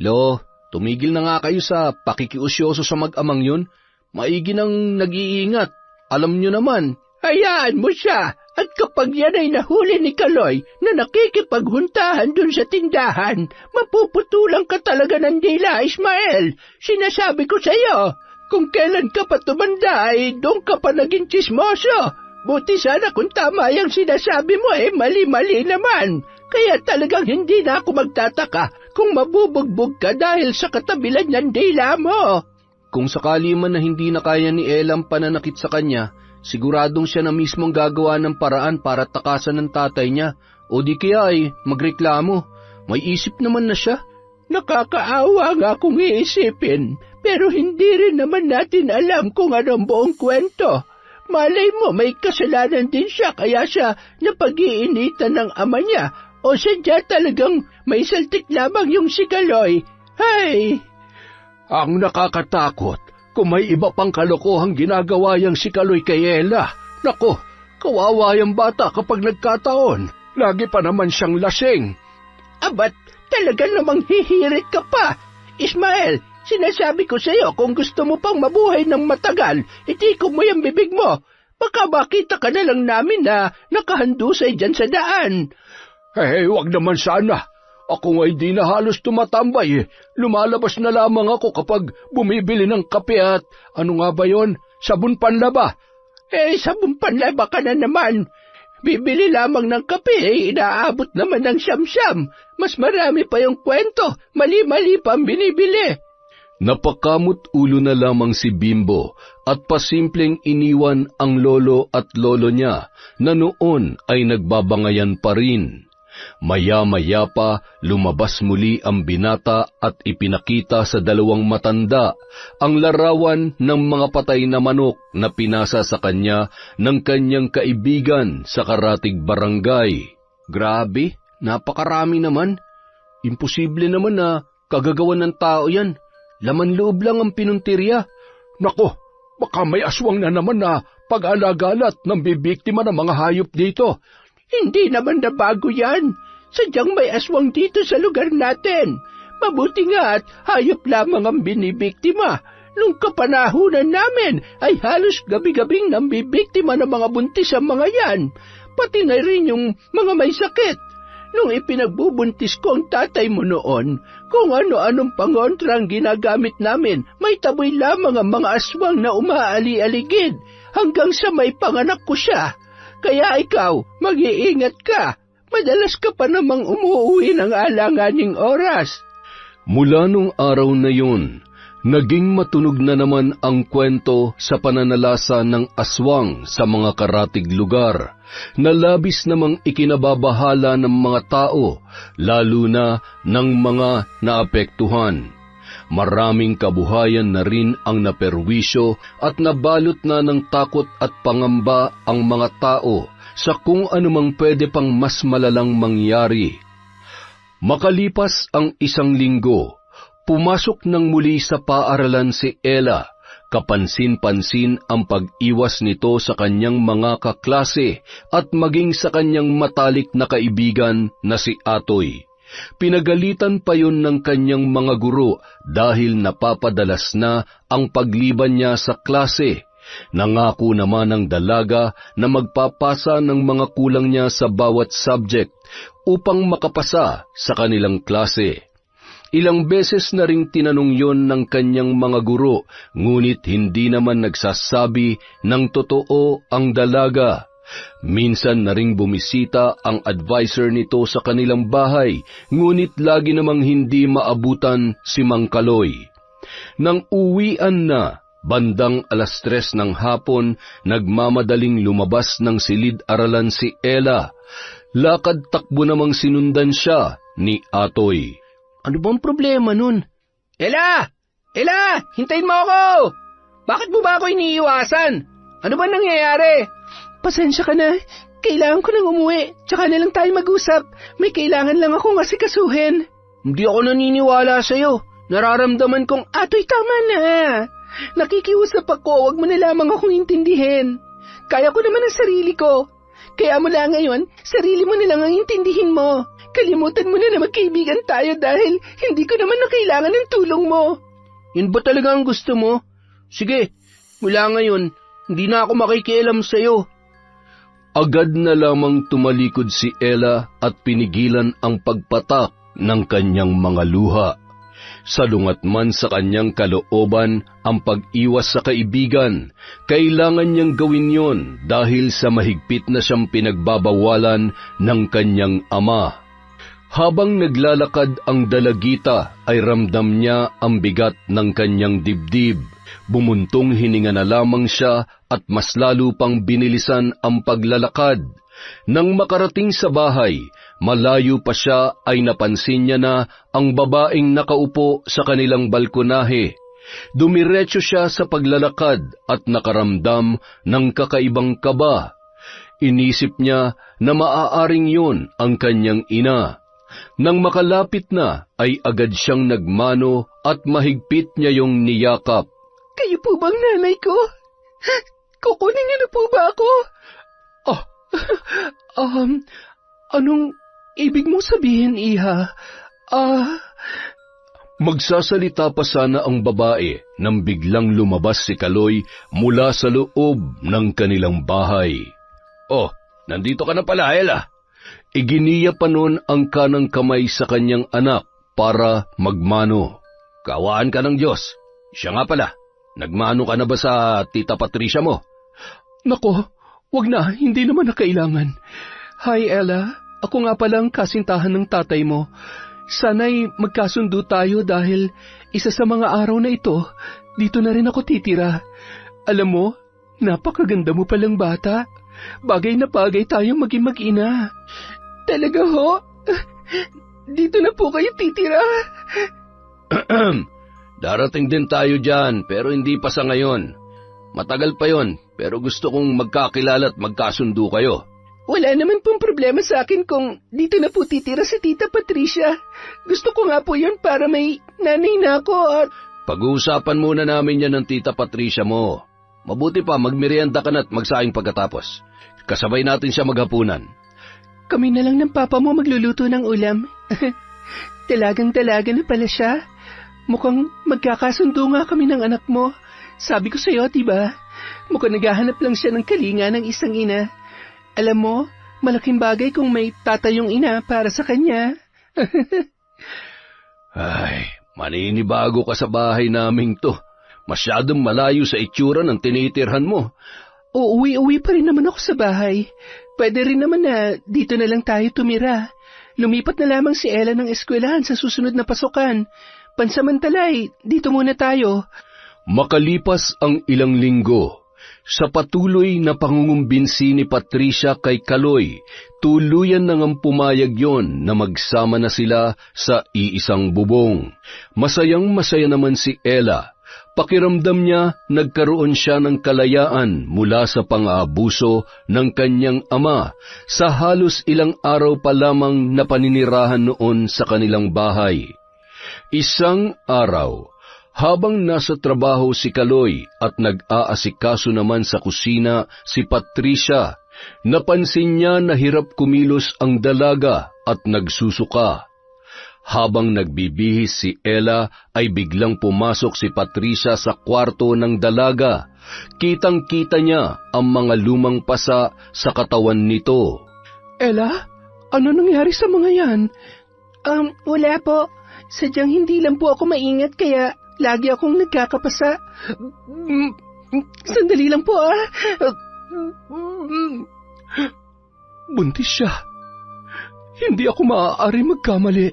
Lo, tumigil na nga kayo sa pakikiusyoso sa mag-amang yun. Maigi nang nag-iingat. Alam niyo naman. Hayaan mo siya. At kapag yan ay nahuli ni Kaloy na nakikipaghuntahan dun sa tindahan, mapuputulan ka talaga ng dila, Ismael. Sinasabi ko sa iyo, kung kailan ka pa tumanda ay doon ka pa naging tsismoso. Buti sana kung tama yung sinasabi mo mali-mali naman. Kaya talagang hindi na ako magtataka kung mabubugbog ka dahil sa katabilan ng dila mo. Kung sakali man na hindi na kaya ni Ella ang pananakit sa kanya, siguradong siya na mismong gagawa ng paraan para takasan ng tatay niya, o di kaya ay magreklamo. May isip naman na siya. Nakakaawa nga kung iisipin, pero hindi rin naman natin alam kung anong buong kwento. Malay mo may kasalanan din siya kaya siya napag-iinitan ng ama niya, o sadya talagang may saltik lamang yung si Kaloy. Hay! Ang nakakatakot, kung may iba pang kalokohang ginagawa yang si Kaloy kay Ella. Nako, kawawa yung bata kapag nagkataon. Lagi pa naman siyang lasing. Abat, talaga namang hihirit ka pa. Ismael, sinasabi ko sa iyo kung gusto mo pang mabuhay ng matagal, itiko mo yung bibig mo. Baka makita ka na lang namin na nakahandusay dyan sa daan. Wag naman sana. Ako nga'y di na halos tumatambay. Lumalabas na lamang ako kapag bumibili ng kape at ano nga ba yon? Sabon panlaba. Sabon panlaba ka na naman. Bibili lamang ng kape, inaabot naman ng siyam-siyam. Mas marami pa yung kwento, mali-mali pa ang binibili. Napakamot ulo na lamang si Bimbo at pasimpleng iniwan ang lolo at lolo niya na noon ay nagbabangayan pa rin. Maya-maya pa lumabas muli ang binata at ipinakita sa 2 matanda ang larawan ng mga patay na manok na pinasa sa kanya ng kanyang kaibigan sa Karatig Barangay. Grabe, napakarami naman. Imposible naman na kagagawan ng tao yan. Laman loob lang ang pinuntirya. Nako, baka may aswang na naman na pag-alagalat ng bibiktima ng mga hayop dito. Hindi naman na bago yan. Sadyang may aswang dito sa lugar natin. Mabuti nga at hayop lamang ang binibiktima. Nung kapanahunan namin ay halos gabi-gabing nambibiktima ng mga buntis ang mga yan. Pati na rin yung mga may sakit. Nung ipinagbubuntis ko ang tatay mo noon, kung ano-anong pangontra ang ginagamit namin, may taboy lamang ang mga aswang na umaali-aligid hanggang sa may panganak ko siya. Kaya ikaw, mag-iingat ka. Madalas ka pa namang umuwi ng alanganing oras. Mula nung araw na yun, naging matunog na naman ang kwento sa pananalasa ng aswang sa mga karatig lugar, na labis namang ikinababahala ng mga tao, lalo na ng mga naapektuhan. Maraming kabuhayan na rin ang naperwisyo at nabalot na ng takot at pangamba ang mga tao sa kung anumang pwede pang mas malalang mangyari. Makalipas ang 1 linggo, pumasok nang muli sa paaralan si Ella. Kapansin-pansin ang pag-iwas nito sa kanyang mga kaklase at maging sa kanyang matalik na kaibigan na si Atoy. Pinagalitan pa yun ng kanyang mga guro dahil napapadalas na ang pagliban niya sa klase. Nangako naman ang dalaga na magpapasa ng mga kulang niya sa bawat subject upang makapasa sa kanilang klase. Ilang beses na ring tinanong yon ng kanyang mga guro, ngunit hindi naman nagsasabi ng totoo ang dalaga. Minsan na ring bumisita ang advisor nito sa kanilang bahay, ngunit lagi namang hindi maabutan si Mang Kaloy. Nang uwian na, bandang 3:00 ng hapon, nagmamadaling lumabas ng silid-aralan si Ella. Lakad-takbo namang sinundan siya ni Atoy. Ano bang problema nun? Ella! Ella! Hintayin mo ako! Bakit mo ba ako iniiwasan? Ano ba nangyayari? Pasensya ka na. Kailangan ko nang umuwi. Tsaka na lang tayo mag-usap. May kailangan lang akong asikasuhin. Hindi ako naniniwala sa'yo. Nararamdaman kong, Atoy, tama na. Nakikiusap ako, wag mo na lamang akong intindihin. Kaya ko naman ang sarili ko. Kaya mula ngayon, sarili mo na lang ang intindihin mo. Kalimutan mo na magkaibigan tayo dahil hindi ko naman na kailangan ng tulong mo. Yun ba talaga ang gusto mo? Sige, mula ngayon, hindi na ako makikialam sa'yo. Agad na lamang tumalikod si Ella at pinigilan ang pagpatak ng kanyang mga luha. Salungat man sa kanyang kalooban ang pag-iwas sa kaibigan, kailangan niyang gawin yon dahil sa mahigpit na siyang pinagbabawalan ng kanyang ama. Habang naglalakad ang dalagita ay ramdam niya ang bigat ng kanyang dibdib. Bumuntong hininga na lamang siya at mas lalo pang binilisan ang paglalakad. Nang makarating sa bahay, malayo pa siya ay napansin niya na ang babaeng nakaupo sa kanilang balkonahe. Dumiretso siya sa paglalakad at nakaramdam ng kakaibang kaba. Inisip niya na maaaring yun ang kanyang ina. Nang makalapit na, ay agad siyang nagmano at mahigpit niya yung niyakap. Kayo po bang nanay ko? Kukunin niyo na po ba ako? Anong ibig mong sabihin, Iha? Magsasalita pa sana ang babae nang biglang lumabas si Kaloy mula sa loob ng kanilang bahay. Oh, nandito ka na pala, Ella. Iginiya pa noon ang kanang kamay sa kanyang anak para magmano. Kawaan ka ng Diyos. Siya nga pala, nagmano ka na ba sa Tita Patricia mo? Nako, wag na, hindi naman na kailangan. Hi, Ella. Ako nga palang kasintahan ng tatay mo. Sana'y magkasundo tayo dahil isa sa mga araw na ito, dito na rin ako titira. Alam mo, napakaganda mo palang bata. Bagay na bagay tayong maging mag-ina. Talaga ho? Dito na po kayo titira? Darating din tayo dyan, pero hindi pa sa ngayon. Matagal pa yon, pero gusto kong magkakilala at magkasundo kayo. Wala naman pong problema sa akin kung dito na po titira si Tita Patricia. Gusto ko nga po yun para may nanay na ako at... Pag-uusapan muna namin yan ng Tita Patricia mo. Mabuti pa, magmerienda ka na at magsaing pagkatapos. Kasabay natin siya maghapunan. Kami na lang ng papa mo magluluto ng ulam. Talagang-talaga na pala siya. Mukhang magkakasundo nga kami ng anak mo. Sabi ko sa'yo, diba? Mukhang naghahanap lang siya ng kalinga ng isang ina. Alam mo, malaking bagay kung may tatayong ina para sa kanya. Ay, maninibago ka sa bahay naming to. Masyadong malayo sa itsura ng tinitirhan mo. Uuwi-uwi pa rin naman ako sa bahay. Pwede rin naman na dito na lang tayo tumira. Lumipat na lamang si Ella ng eskwelahan sa susunod na pasukan. Pansamantalay, dito muna tayo. Makalipas ang ilang linggo, sa patuloy na pangungumbinsi ni Patricia kay Kaloy, tuluyan na ngang pumayag yon na magsama na sila sa iisang bubong. Masayang-masaya naman si Ella. pakiramdam niya nagkaroon siya ng kalayaan mula sa pang-aabuso ng kanyang ama sa halos ilang araw pa lamang na paninirahan noon sa kanilang bahay. Isang araw, habang nasa trabaho si Kaloy at nag-aasikaso naman sa kusina si Patricia, napansin niya na hirap kumilos ang dalaga at nagsusuka. Habang nagbibihis si Ella ay biglang pumasok si Patricia sa kwarto ng dalaga. Kitang-kita niya ang mga lumang pasa sa katawan nito. Ella, ano nangyari sa mga yan? Wala po. Sadyang hindi lang po ako maingat kaya lagi akong nagkakapasa. Sandali lang po Buntis siya. Hindi ako maaari magkamali.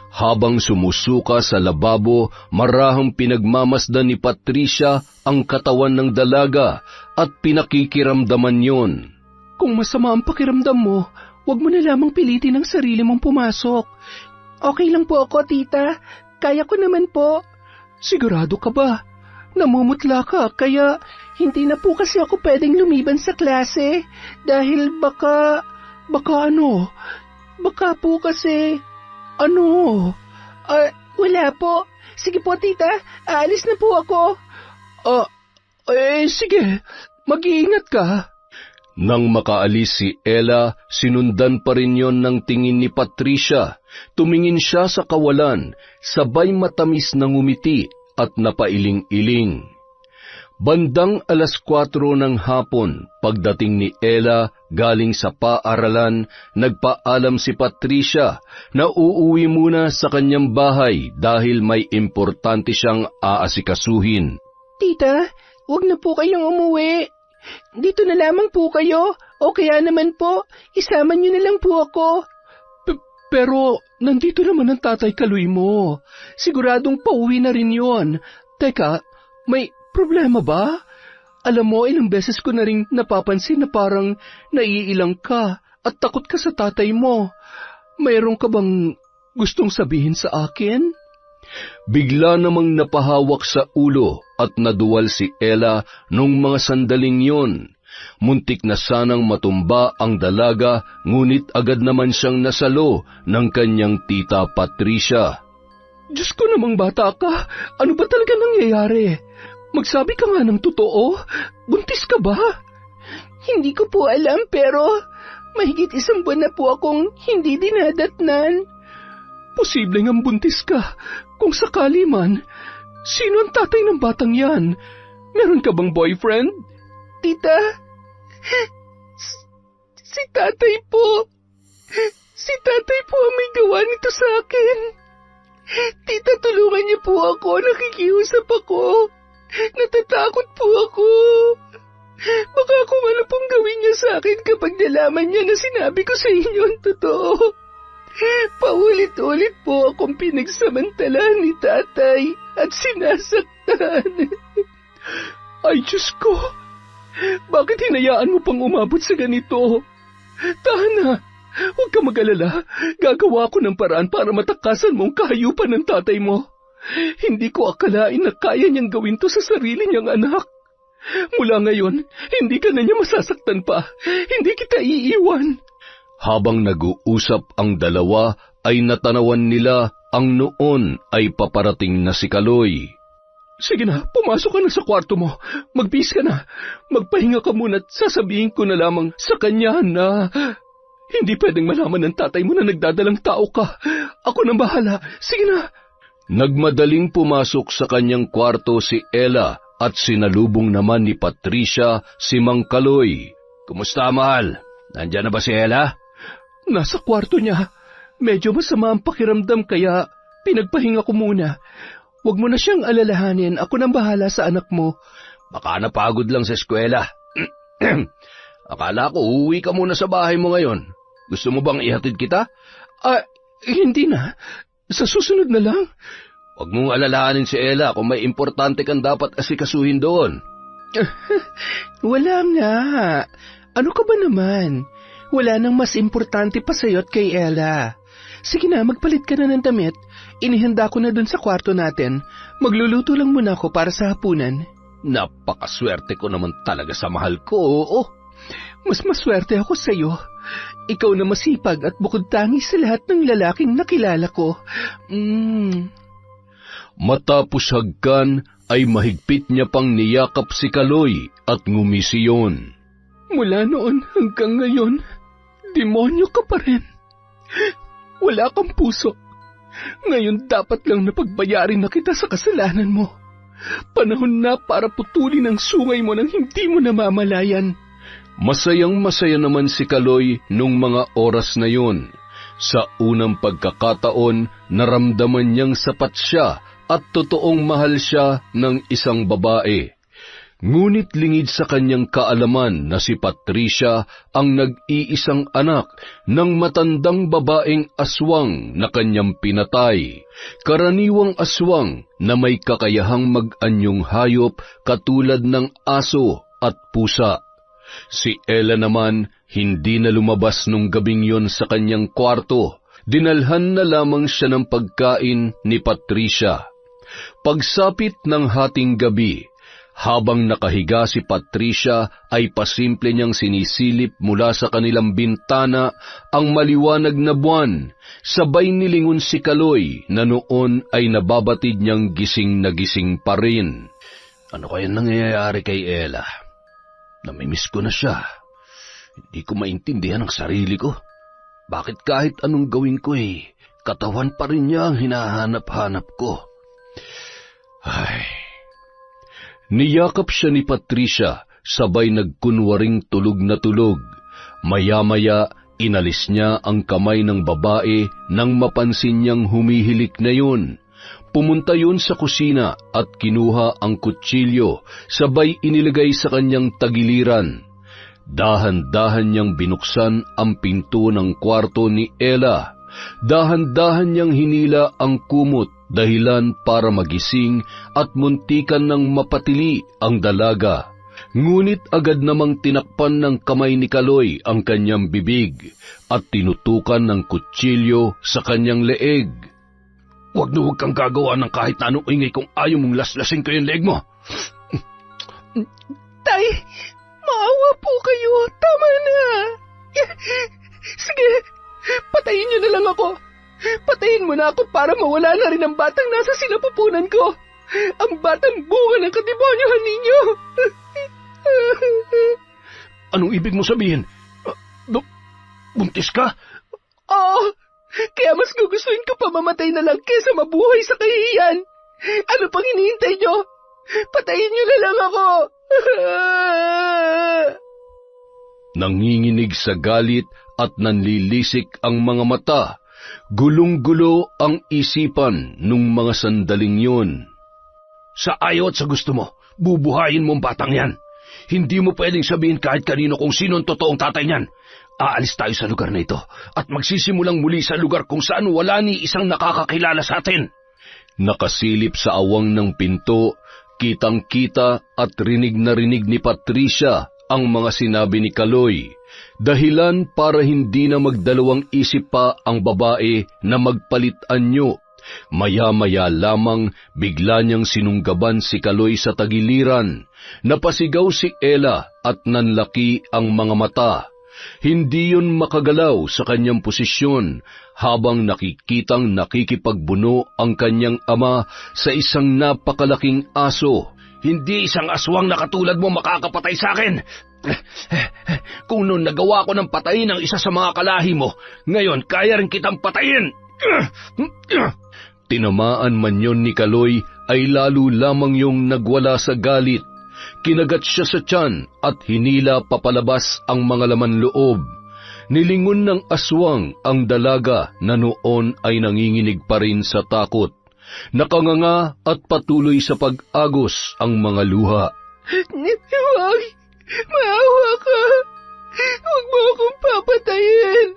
Habang sumusuka sa lababo, marahang pinagmamasdan ni Patricia ang katawan ng dalaga at pinakikiramdaman yon. Kung masama ang pakiramdam mo, huwag mo na lamang pilitin ang sarili mong pumasok. Okay lang po ako, tita. Kaya ko naman po. Sigurado ka ba? Namumutla ka, kaya hindi na po kasi ako pwedeng lumiban sa klase. Dahil baka po kasi... wala po. Sige po, tita. Aalis na po ako. Sige. Mag-iingat ka. Nang makaalis si Ella, sinundan pa rin yon ng tingin ni Patricia. Tumingin siya sa kawalan, sabay matamis na ngumiti at napailing-iling. Bandang 4:00 ng hapon, pagdating ni Ella galing sa paaralan, nagpaalam si Patricia na uuwi muna sa kanyang bahay dahil may importante siyang aasikasuhin. Tita, huwag na po kayong umuwi. Dito na lamang po kayo, o kaya naman po, isama niyo na lang po ako. Pero nandito naman ang tatay Kaloy mo. Siguradong pauwi na rin yon. Teka, may problema ba? Alam mo, ilang beses ko na rin napapansin na parang naiilang ka at takot ka sa tatay mo. Mayroon ka bang gustong sabihin sa akin? Bigla namang napahawak sa ulo at naduwal si Ella nung mga sandaling yon. Muntik na sanang matumba ang dalaga, ngunit agad naman siyang nasalo ng kanyang tita Patricia. Diyos ko namang bata ka, ano ba talaga nangyayari? Magsabi ka nga ng totoo, buntis ka ba? Hindi ko po alam pero mahigit 1 buwan na po akong hindi dinadatnan. Posible ngang buntis ka, kung sakali man. Sino ang tatay ng batang yan? Meron ka bang boyfriend? Tita, si tatay po. Si tatay po ang may gawa nito sa akin. Tita, tulungan niyo po ako, nakikiusap ako. Natatakot po ako. Baka kung ano pong gawin niya sa akin kapag nalaman niya na sinabi ko sa inyo ang totoo. Paulit-ulit po akong pinagsamantalahan ni tatay at sinasaktan. Ay, Diyos ko! Bakit hinayaan mo pang umabot sa ganito? Tahan na! Huwag ka mag-alala. Gagawa ko ng paraan para matakasan mo ang kahayupan ng tatay mo. Hindi ko akalain na kaya niyang gawin to sa sarili niyang anak. Mula ngayon, hindi ka na niya masasaktan pa. Hindi kita iiwan. Habang nag-uusap ang dalawa, ay natanawan nila ang noon ay paparating na si Kaloy. Sige na, pumasok ka na sa kwarto mo. Magbihis ka na. Magpahinga ka muna at sasabihin ko na lamang sa kanya na hindi pwedeng malaman ng tatay mo na nagdadalang tao ka. Ako nang bahala. Sige na. Nagmadaling pumasok sa kanyang kwarto si Ella at sinalubong naman ni Patricia si Mang Kaloy. Kumusta, mahal? Nandiyan na ba si Ella? Nasa kwarto niya. Medyo masama ang pakiramdam kaya pinagpahinga ko muna. Huwag mo na siyang alalahanin. Ako nang bahala sa anak mo. Baka napagod lang sa eskwela. Akala ko uuwi ka muna sa bahay mo ngayon. Gusto mo bang ihatid kita? Hindi na. Sa susunod na lang. Huwag mong alalahanin si Ella kung may importante kang dapat asikasuhin doon. Wala nga. Ano ka ba naman? Wala nang mas importante pa sa'yo at kay Ella. Sige na, magpalit ka na ng damit. Inihanda ko na dun sa kwarto natin. Magluluto lang muna ako para sa hapunan. Napakaswerte ko naman talaga sa mahal ko, oo. Mas maswerte ako sa'yo. Ikaw na masipag at bukod tangi sa lahat ng lalaking nakilala ko. Matapos hagkan ay mahigpit niya pang niyakap si Kaloy at ngumisi yun. Mula noon hanggang ngayon, demonyo ka pa rin. Wala kang puso. Ngayon dapat lang napagbayarin na kita sa kasalanan mo. Panahon na para putulin ang sungay mo nang hindi mo namamalayan. Masayang-masaya naman si Kaloy nung mga oras na yun. Sa unang pagkakataon, naramdaman niyang sapat siya at totoong mahal siya ng isang babae. Ngunit lingid sa kanyang kaalaman na si Patricia ang nag-iisang anak ng matandang babaeng aswang na kanyang pinatay. Karaniwang aswang na may kakayahang mag-anyong hayop katulad ng aso at pusa. Si Ella naman hindi na lumabas nung gabing yon sa kanyang kwarto. Dinalhan na lamang siya ng pagkain ni Patricia. Pagsapit ng hating gabi, habang nakahiga si Patricia ay pasimple niyang sinisilip mula sa kanilang bintana ang maliwanag na buwan. Sabay nilingon si Kaloy na noon ay nababatid niyang gising na gising pa rin. Ano kaya nangyayari kay Ella? Namimiss ko na siya. Hindi ko maintindihan ang sarili ko. Bakit kahit anong gawin ko katawan pa rin niya ang hinahanap-hanap ko? Ay... Niyakap siya ni Patricia, sabay nagkunwaring tulog na tulog. Maya-maya, inalis niya ang kamay ng babae nang mapansin niyang humihilik na yun. Pumunta yun sa kusina at kinuha ang kutsilyo, sabay inilagay sa kanyang tagiliran. Dahan-dahan niyang binuksan ang pinto ng kwarto ni Ella. Dahan-dahan niyang hinila ang kumot, dahilan para magising at muntikan ng mapatili ang dalaga. Ngunit agad namang tinakpan ng kamay ni Kaloy ang kanyang bibig at tinutukan ng kutsilyo sa kanyang leeg. Huwag kang gagawa ng kahit na anong ingay kung ayaw mong laslasing ko yung leeg mo. Tay, maawa po kayo. Tama na. Sige, patayin niyo na lang ako. Patayin mo na ako para mawala na rin ang batang nasa sinapupunan ko. Ang batang bunga ng kademonyohan ninyo. Anong ibig mo sabihin? Buntis ka? Oo, kaya mas gugustuhin ko pa mamatay na lang kesa mabuhay sa kahihiyan. Ano pang hinihintay nyo? Patayin nyo na lang ako. Nanginginig sa galit at nanlilisik ang mga mata. Gulong-gulo ang isipan nung mga sandaling yun. Sa ayaw at sa gusto mo, bubuhayin mo ang batang yan. Hindi mo pwedeng sabihin kahit kanino kung sino ang totoong tatay niyan. Aalis tayo sa lugar na ito at magsisimulang muli sa lugar kung saan wala ni isang nakakakilala sa atin. Nakasilip sa awang ng pinto, kitang-kita at rinig na rinig ni Patricia ang mga sinabi ni Kaloy. Dahilan para hindi na magdalawang isip pa ang babae na magpalit anyo. Maya-maya lamang bigla niyang sinunggaban si Kaloy sa tagiliran. Napasigaw si Ella at nanlaki ang mga mata. Hindi yun makagalaw sa kanyang posisyon habang nakikitang nakikipagbuno ang kanyang ama sa isang napakalaking aso. Hindi isang aswang na katulad mo makakapatay sa akin. Kung noon nagawa ko ng patayin ang isa sa mga kalahi mo, ngayon kaya rin kitang patayin. Tinamaan man yon ni Kaloy ay lalo lamang yung nagwala sa galit. Kinagat siya sa tiyan at hinila papalabas ang mga laman loob. Nilingon ng aswang ang dalaga na noon ay nanginginig pa rin sa takot. Nakanganga at patuloy sa pag-agos ang mga luha. Huwag! Maawa ka! Huwag mo akong papatayin!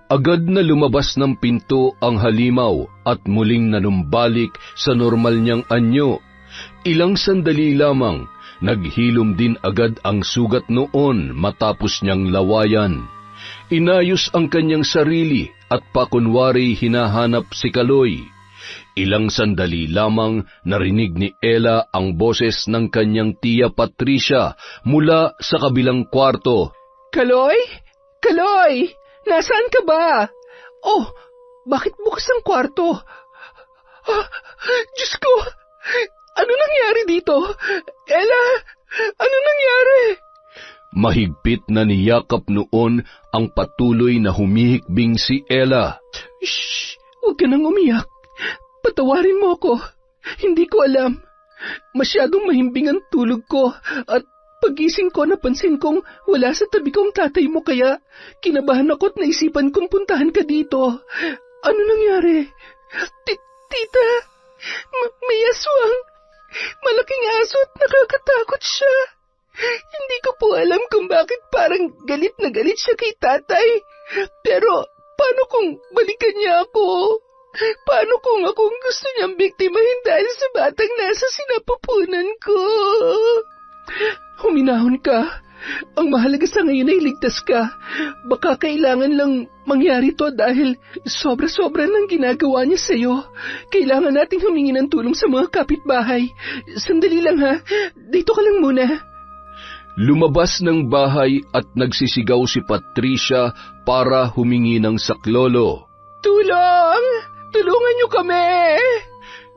Agad na lumabas ng pinto ang halimaw at muling nanumbalik sa normal niyang anyo. Ilang sandali lamang, naghilom din agad ang sugat noon matapos niyang lawayan. Inayos ang kanyang sarili at pakunwari hinahanap si Kaloy. Ilang sandali lamang narinig ni Ella ang boses ng kanyang tiya Patricia mula sa kabilang kwarto. Kaloy? Kaloy! Nasaan ka ba? Oh, bakit bukas ang kwarto? Diyos ko! Ano nangyari dito? Ella, ano nangyari? Mahigpit na niyakap noon ang patuloy na humihikbing si Ella. Shh! Huwag ka nang umiyak. Patawarin mo ako. Hindi ko alam. Masyadong mahimbing ang tulog ko at pagising ko napansin kong wala sa tabi kong tatay mo kaya kinabahan ako at naisipan kong puntahan ka dito. Ano nangyari? Tita, may aswang. Malaking aso at nakakatakot siya. Hindi ko po alam kung bakit parang galit na galit siya kay tatay. Pero paano kung balikan niya ako? Paano kung akong gusto niyang biktimahin dahil sa batang nasa sinapupunan ko? Huminahon ka. Ang mahalaga sa ngayon ay ligtas ka. Baka kailangan lang mangyari to dahil sobra-sobra ng ginagawa niya sa'yo. Kailangan nating humingi ng tulong sa mga kapitbahay. Sandali lang ha. Dito ka lang muna. Lumabas ng bahay at nagsisigaw si Patricia para humingi ng saklolo. Tulong! Tulungan niyo kami!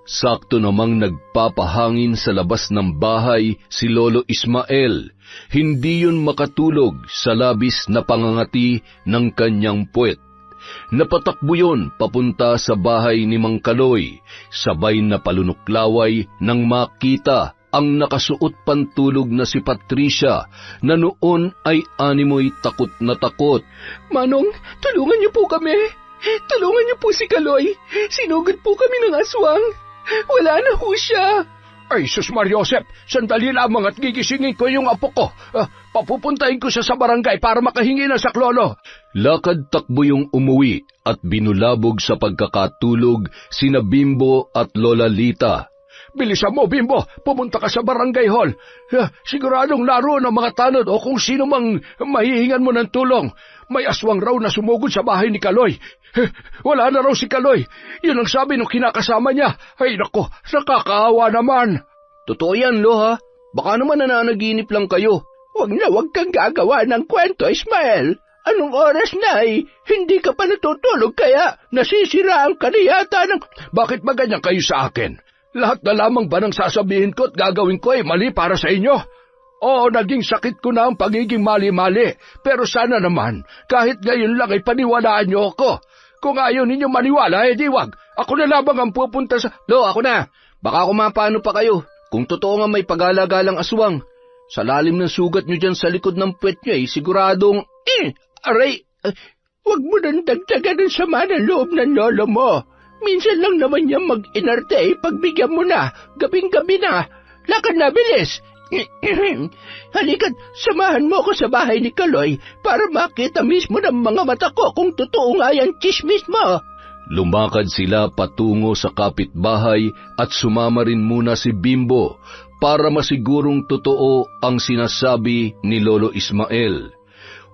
Sakto namang nagpapahangin sa labas ng bahay si Lolo Ismael. Hindi yun makatulog sa labis na pangangati ng kanyang puwet. Napatakbo yun papunta sa bahay ni Mang Kaloy, sabay na palunuklaway nang makita ang nakasuot pantulog na si Patricia na noon ay animoy takot na takot. Manong, tulungan niyo po kami! Tulungan niyo po si Kaloy! Sinugod po kami ng aswang! Wala na ho siya! Ay, Sus Mariosep, sandali lamang at gigisingin ko yung apo ko. Papupuntahin ko siya sa barangay para makahingi ng saklolo. Lakad takbo yung umuwi at binulabog sa pagkakatulog sina Bimbo at Lola Lita. Bilisan mo, Bimbo, pumunta ka sa barangay hall. Siguradong naroon ang mga tanod o kung sino mang mahihingan mo ng tulong. May aswang raw na sumugod sa bahay ni Kaloy. Wala na raw si Kaloy. Yun ang sabi nung kinakasama niya. Ay nako, nakakaawa naman. Totoo yan, Lo, ha? Baka naman nananaginip lang kayo. Huwag kang gagawa ng kwento, Ismael. Anong oras na ay hindi ka pa natutulog kaya nasisiraan ka na yata ng... Bakit ba ganyan kayo sa akin? Lahat na lamang ba ng sasabihin ko at gagawin ko ay mali para sa inyo? Oo, naging sakit ko na ang pagiging mali-mali. Pero sana naman, kahit ngayon lang ay paniwalaan niyo ako. Kung ayaw ninyo maniwala, di wag. Ako na lamang ang pupunta sa... Lo, ako na. Baka kumapano pa kayo. Kung totoo nga may pag-alagalang aswang. Sa lalim ng sugat nyo dyan sa likod ng puwet nyo siguradong... Aray, wag mo nang dagdagan ang sama ng loob ng lolo mo. Minsan lang naman niya mag-inarte, pagbigyan mo na, gabing-gabi na. Lakad na, bilis! Halika't, samahan mo ko sa bahay ni Kaloy para makita mismo ng mga mata ko kung totoo nga yan chismis mo. Lumakad sila patungo sa kapitbahay at sumama rin muna si Bimbo para masigurong totoo ang sinasabi ni Lolo Ismael.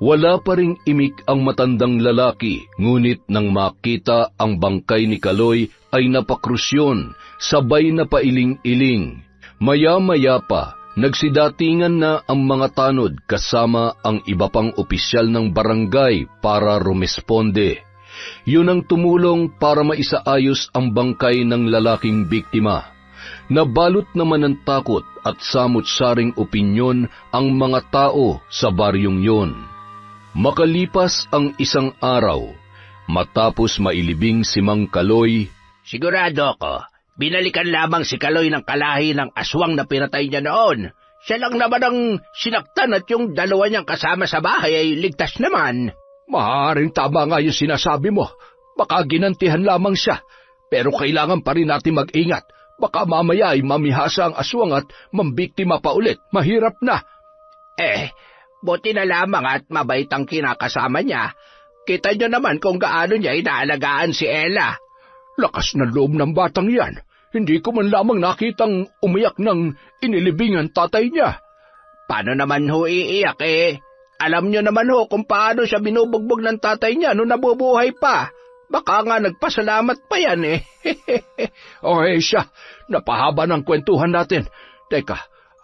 Wala pa ring imik ang matandang lalaki, ngunit nang makita ang bangkay ni Kaloy ay napakrusyon, sabay na pailing-iling. Maya-maya pa, nagsidatingan na ang mga tanod kasama ang iba pang opisyal ng barangay para rumesponde. Yun ang tumulong para maisaayos ang bangkay ng lalaking biktima. Nabalot naman ng takot at samut-saring opinyon ang mga tao sa baryong yon. Makalipas ang isang araw, matapos mailibing si Mang Kaloy, sigurado ako, binalikan lamang si Kaloy ng kalahi ng aswang na pinatay niya noon. Siya lang naman ang sinaktan at yung dalawa niyang kasama sa bahay ay ligtas naman. Maaaring tama nga yung sinasabi mo. Baka ginantihan lamang siya. Pero kailangan pa rin natin mag-ingat. Baka mamaya ay mamihasa ang aswang at mambiktima pa ulit. Mahirap na. Buti na lamang at mabait ang kinakasama niya. Kita niyo naman kung gaano niya inaalagaan si Ella. Lakas ng loob ng batang yan. Hindi ko man lamang nakitang umiyak ng inilibing ang tatay niya. Paano naman ho iiyak Alam niyo naman ho kung paano siya binubugbog ng tatay niya nung nabubuhay pa. Baka nga nagpasalamat pa yan eh. Okay siya, napahaba ng kwentuhan natin. Teka,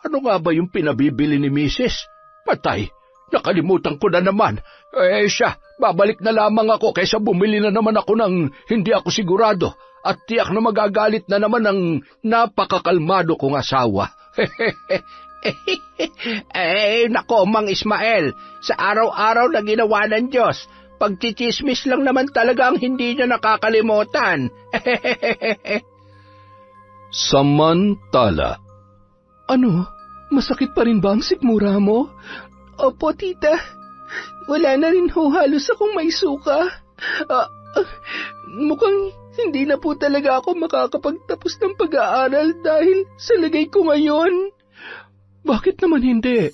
ano nga ba yung pinabibili ni Mrs.? Patay, nakalimutan ko na naman. Siya, babalik na lamang ako kaysa bumili na naman ako ng hindi ako sigurado. At tiyak na magagalit na naman ang napakakalmado kong asawa. Nako, Mang Ismael, sa araw-araw na ginawa ng Diyos, pagchichismis lang naman talaga ang hindi niya nakakalimutan. Samantala. Ano? Masakit pa rin ba ang sikmura mo? Opo, tita. Wala na rin ho halos akong may suka. Mukhang hindi na po talaga ako makakapagtapos ng pag-aaral dahil sa lagay ko ngayon. Bakit naman hindi?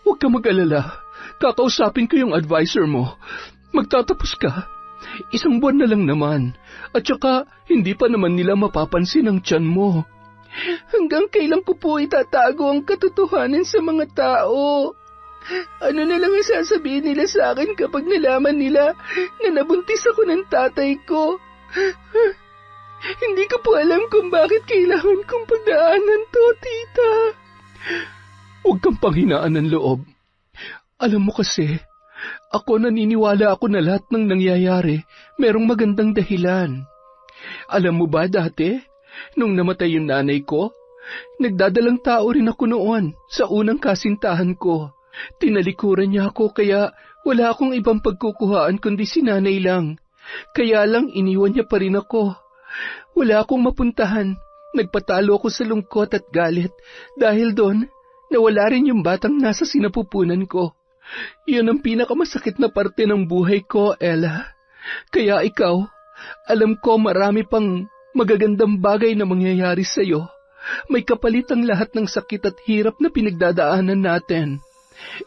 Huwag ka mag-alala. Kakausapin ko yung advisor mo. Magtatapos ka. 1 buwan na lang naman. At saka, hindi pa naman nila mapapansin ang tiyan mo. Hanggang kailan ko po itatago ang katotohanan sa mga tao? Ano na lang ang sasabihin nila sa akin kapag nalaman nila na nabuntis ako ng tatay ko? Hindi ko po alam kung bakit kailangan kong pagdaanan to, tita. Huwag kang panghinaan ng loob. Alam mo kasi, ako naniniwala ako na lahat ng nangyayari merong magandang dahilan. Alam mo ba dati, nung namatay yung nanay ko, nagdadalang tao rin ako noon sa unang kasintahan ko. Tinalikuran niya ako kaya wala akong ibang pagkukuhaan kundi si nanay lang. Kaya lang iniwan niya pa rin ako. Wala akong mapuntahan. Nagpatalo ako sa lungkot at galit dahil doon nawala rin yung batang nasa sinapupunan ko. Yun ang pinakamasakit na parte ng buhay ko, Ella. Kaya ikaw, alam ko marami pang magagandang bagay na mangyayari sa'yo. May kapalit ang lahat ng sakit at hirap na pinagdadaanan natin.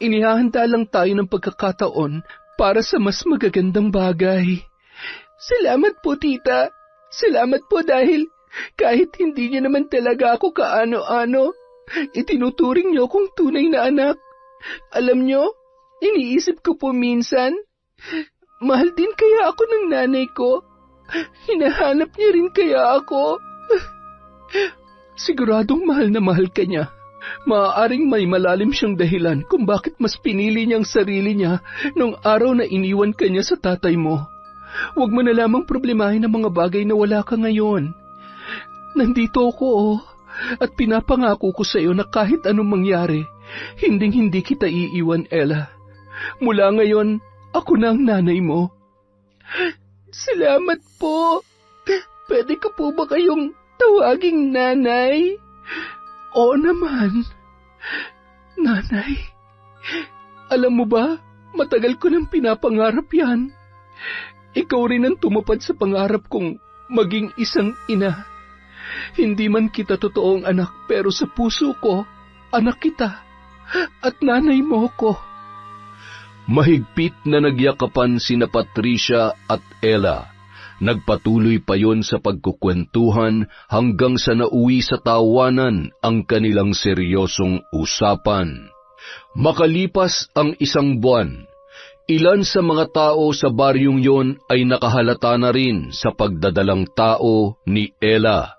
Inihahanda lang tayo ng pagkakataon para sa mas magagandang bagay. Salamat po, tita. Salamat po dahil kahit hindi niyo naman talaga ako kaano-ano, itinuturing niyo akong tunay na anak. Alam niyo, iniisip ko po minsan, mahal din kaya ako ng nanay ko. Hinahanap niya rin kaya ako. Siguradong mahal na mahal ka niya. Maaaring may malalim siyang dahilan kung bakit mas pinili niyang sarili niya nung araw na iniwan ka niya sa tatay mo. Huwag mo na lamang problemahin ang mga bagay na wala ka ngayon. Nandito ako at pinapangako ko sa iyo na kahit anong mangyari, hinding-hindi kita iiwan, Ella. Mula ngayon, ako na ang nanay mo. Salamat po. Pwede ko po ba kayong tawaging nanay? Oo naman. Nanay, alam mo ba, matagal ko nang pinapangarap yan. Ikaw rin ang tumupad sa pangarap kong maging isang ina. Hindi man kita totoong anak pero sa puso ko, anak kita at nanay mo ko. Mahigpit na nagyakapan sina Patricia at Ella. Nagpatuloy pa yon sa pagkukwentuhan hanggang sa nauwi sa tawanan ang kanilang seryosong usapan. Makalipas ang 1 buwan, ilan sa mga tao sa baryong yon ay nakahalata na rin sa pagdadalang tao ni Ella.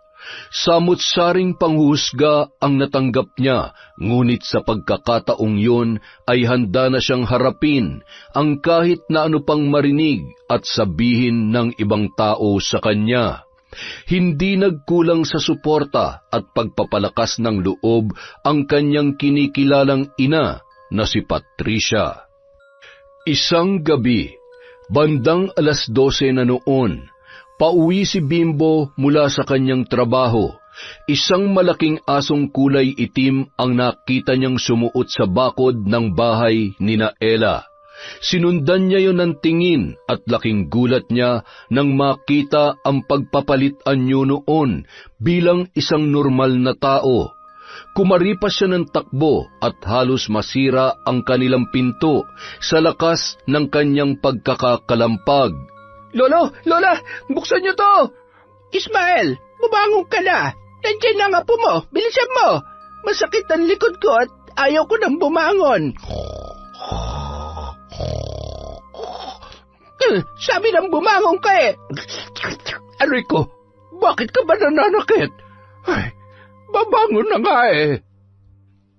Samut-saring panghusga ang natanggap niya, ngunit sa pagkakataong yon ay handa na siyang harapin ang kahit na ano pang marinig at sabihin ng ibang tao sa kanya. Hindi nagkulang sa suporta at pagpapalakas ng loob ang kanyang kinikilalang ina na si Patricia. Isang gabi, bandang 12:00 na noon, pauwi si Bimbo mula sa kanyang trabaho. Isang malaking asong kulay itim ang nakita niyang sumuot sa bakod ng bahay ni Ella. Sinundan niya yon ng tingin at laking gulat niya nang makita ang pagpapalit anyo noon bilang isang normal na tao. Kumaripas siya ng takbo at halos masira ang kanilang pinto sa lakas ng kanyang pagkakakalampag. Lolo! Lola! Buksan niyo to! Ismael! Bumangon ka na! Nandiyan na nga po mo! Bilisan mo! Masakit ang likod ko at ayaw ko nang bumangon. Sabi ng bumangon ka eh. Aray ko, bakit ka ba nananakit? Ay, babangon na nga eh.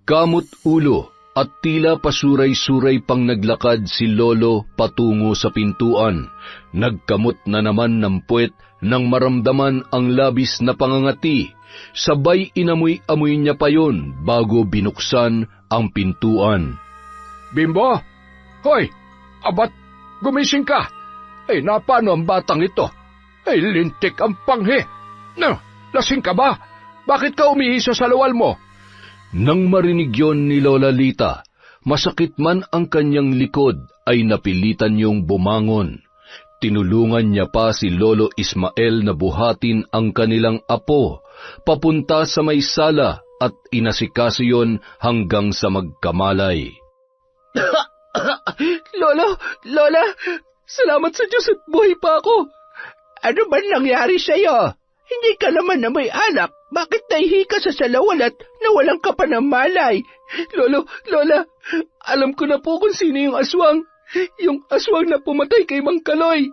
Kamot ulo at tila pasuray-suray pang naglakad si Lolo patungo sa pintuan. Nagkamot na naman ng puwet nang maramdaman ang labis na pangangati. Sabay inamoy-amoy niya pa yon bago binuksan ang pintuan. Bimbo, hoy, abat, gumising ka. Ay, napano ang batang ito? Ay, lintik ang panghi. No, lasing ka ba? Bakit ka umihi sa salawal mo? Nang marinig yon ni Lola Lita, masakit man ang kanyang likod ay napilitan niyong bumangon. Tinulungan niya pa si Lolo Ismael na buhatin ang kanilang apo, papunta sa may sala at inasikaso yon hanggang sa magkamalay. Lola, salamat sa Diyos at buhay pa ako. Ano ba nangyari sa'yo? Hindi ka naman na may anak. Bakit nahihi ka sa salawal at nawalan ka pa ng malay? Lola, alam ko na po kung sino yung aswang. Yung aswang na pumatay kay Mang Kaloy.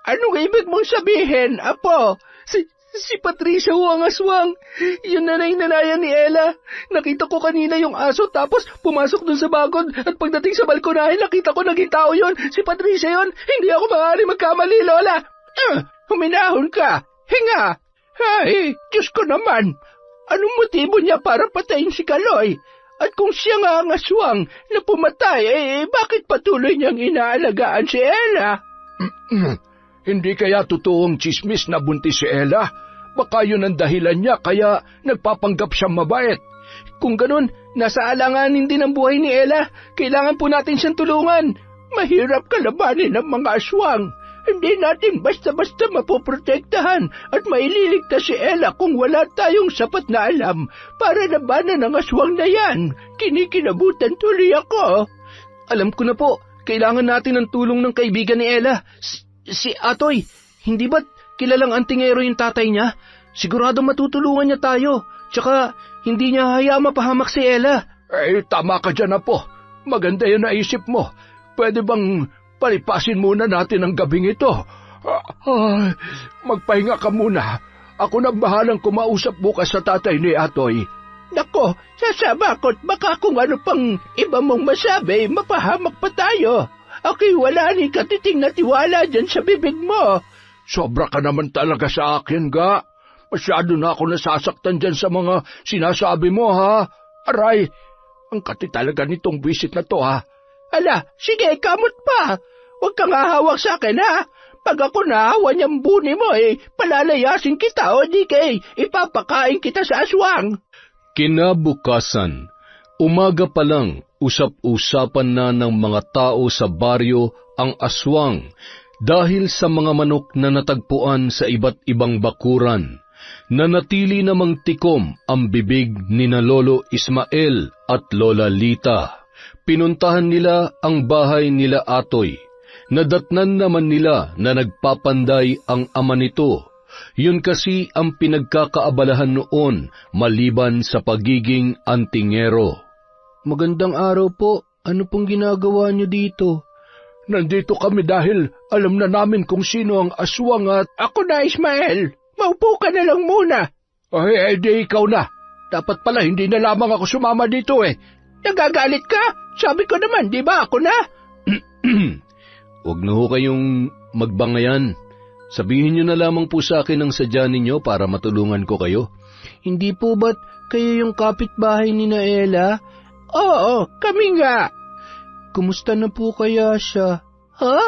Anong ibig mong sabihin, Apo? Si Patricia ho ang aswang. Yung nanay-nanayan ni Ella. Nakita ko kanina yung aso tapos pumasok dun sa bagod at pagdating sa balkonahe nakita ko naging tao yun. Si Patricia yun. Hindi ako maaari magkamali, Lola. Huminahon ka. Hinga. Ay, Diyos ko naman. Anong motibo niya para patayin si Kaloy? At kung siya nga ang aswang na pumatay, bakit patuloy niyang inaalagaan si Ella? Hindi kaya totoong tsismis na buntis si Ella? Baka yun ang dahilan niya kaya nagpapanggap siyang mabait. Kung ganun, nasa alanganin din ang buhay ni Ella. Kailangan po natin siyang tulungan. Mahirap kalabanin ng mga aswang. Hindi natin basta-basta mapoprotektahan at maililigtas si Ella kung wala tayong sapat na alam para labanan ang aswang na yan. Kinikinabutan tuloy ako. Alam ko na po, kailangan natin ng tulong ng kaibigan ni Ella. Si Atoy, hindi ba't kilalang antingero yung tatay niya? Sigurado matutulungan niya tayo. Tsaka hindi niya hayaan mapahamak si Ella. Tama ka dyan, Apo. Maganda yung naisip mo. Pwede bang palipasin muna natin ang gabing ito? Magpahinga ka muna. Ako nang bahalang kumausap bukas sa tatay ni Atoy. Nako, sasabakot baka kung ano pang iba mong masabi, mapahamak pa tayo. Ako'y wala ni katiting na tiwala dyan sa bibig mo. Sobra ka naman talaga sa akin, ga. Masyado na ako nasasaktan dyan sa mga sinasabi mo, ha? Aray, ang kati talaga nitong visit na to, ha? Ala, sige, kamot pa. Huwag kang hahawak sa akin, ha? Pag ako nahawa niyang buni mo, palalayasin kita o di kay ipapakain kita sa aswang. Kinabukasan, umaga pa lang, usap-usapan na ng mga tao sa baryo ang aswang dahil sa mga manok na natagpuan sa iba't ibang bakuran. Nanatili namang tikom ang bibig ni na Lolo Ismael at Lola Lita. Pinuntahan nila ang bahay nila Atoy. Nadatnan naman nila na nagpapanday ang ama nito. Yun kasi ang pinagkakaabalahan noon maliban sa pagiging antingero. Magandang araw po. Ano pong ginagawa niyo dito? Nandito kami dahil alam na namin kung sino ang aswang at... Ako na, Ismael. Maupo ka na lang muna. Ay, di ikaw na. Dapat pala hindi na lamang ako sumama dito eh. Nagagalit ka? Sabi ko naman, di ba ako na? Huwag na ho kayong magbangayan. Sabihin niyo na lamang po sa akin ang sadya ninyo para matulungan ko kayo. Hindi po ba't kayo yung kapitbahay ni na Ella? Oo, kami nga. Kumusta na po kaya siya? Ha?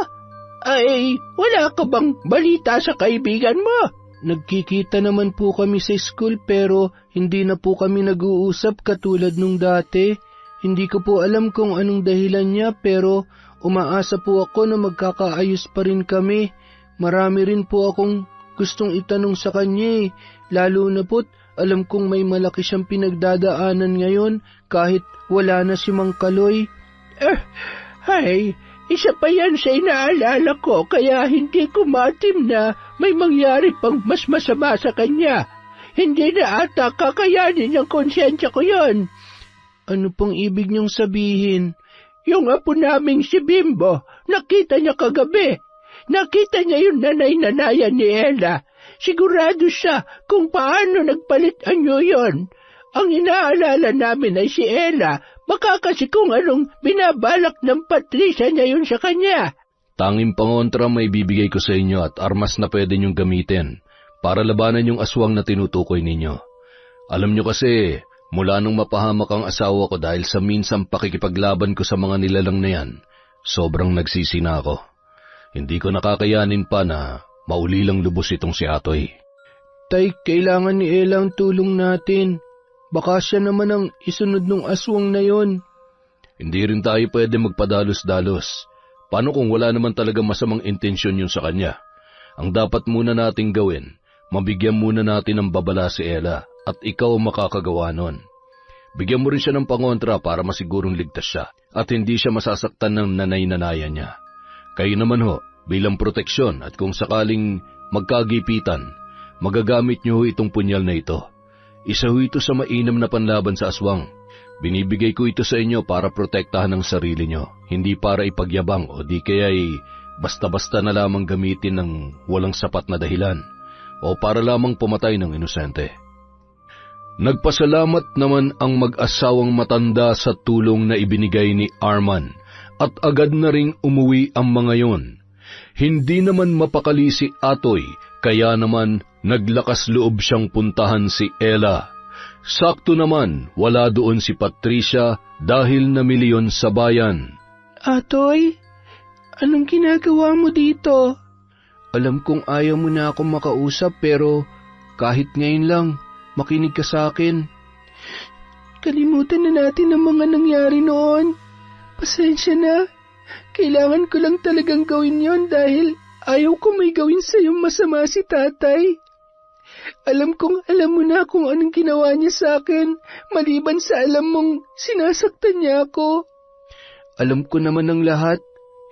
Ay, wala ka bang balita sa kaibigan mo? Nagkikita naman po kami sa school pero hindi na po kami nag-uusap katulad nung dati. Hindi ko po alam kung anong dahilan niya pero umaasa po ako na magkakaayos pa rin kami. Marami rin po akong gustong itanong sa kanya lalo na po't alam kong may malaki siyang pinagdadaanan ngayon kahit wala na si Mang Kaloy. Ay, isa pa yan sa inaalala ko kaya hindi ko matim na may mangyari pang mas masama sa kanya. Hindi na ata kakayanin ng konsyensya ko yon. Ano pong ibig niyong sabihin? Yung apo naming si Bimbo, nakita niya kagabi. nakita niya yung nanay-nanayan ni Ella. Sigurado siya kung paano nagpalit anyo yon. Ang inaalala namin ay si Ella, baka kasi kung anong binabalak ng Patricia niya yun sa kanya. Tanging pangontra may bibigay ko sa inyo at armas na pwede niyong gamitin para labanan yung aswang na tinutukoy ninyo. Alam niyo kasi, mula nung mapahamak ang asawa ko dahil sa minsang pakikipaglaban ko sa mga nilalang na yan, sobrang nagsisi na ako. Hindi ko nakakayanin pa na maulilang lubos itong si Atoy. Tay, kailangan ni Ella ang tulong natin. Baka siya naman ang isunod ng aswang na yon. Hindi rin tayo pwede magpadalos-dalos. Paano kung wala naman talaga masamang intensyon yun sa kanya? Ang dapat muna nating gawin, mabigyan muna natin ng babala si Ella at ikaw ang makakagawa nun. Bigyan mo rin siya ng pangontra para masigurong ligtas siya at hindi siya masasaktan ng nanay-nanayan niya. Kayo naman ho, bilang proteksyon at kung sakaling magkagipitan, magagamit niyo ho itong punyal na ito. Isa ho ito sa mainam na panlaban sa aswang. Binibigay ko ito sa inyo para protektahan ang sarili nyo, hindi para ipagyabang o di kaya'y basta-basta na lamang gamitin ng walang sapat na dahilan o para lamang pumatay ng inosente. Nagpasalamat naman ang mag-asawang matanda sa tulong na ibinigay ni Arman at agad na ring umuwi ang mga yon. Hindi naman mapakali si Atoy, kaya naman naglakas loob siyang puntahan si Ella. Sakto naman, wala doon si Patricia dahil namilyon sa bayan. Atoy, anong ginagawa mo dito? Alam kong ayaw mo na akong makausap pero kahit ngayon lang, makinig ka sa akin. Kalimutan na natin ang mga nangyari noon. Pasensya na. Kailangan ko lang talagang gawin yon dahil ayaw ko may gawin sa'yo masama si tatay. Alam kong alam mo na kung anong ginawa niya sa akin, maliban sa alam mong sinasaktan niya ako. Alam ko naman ang lahat.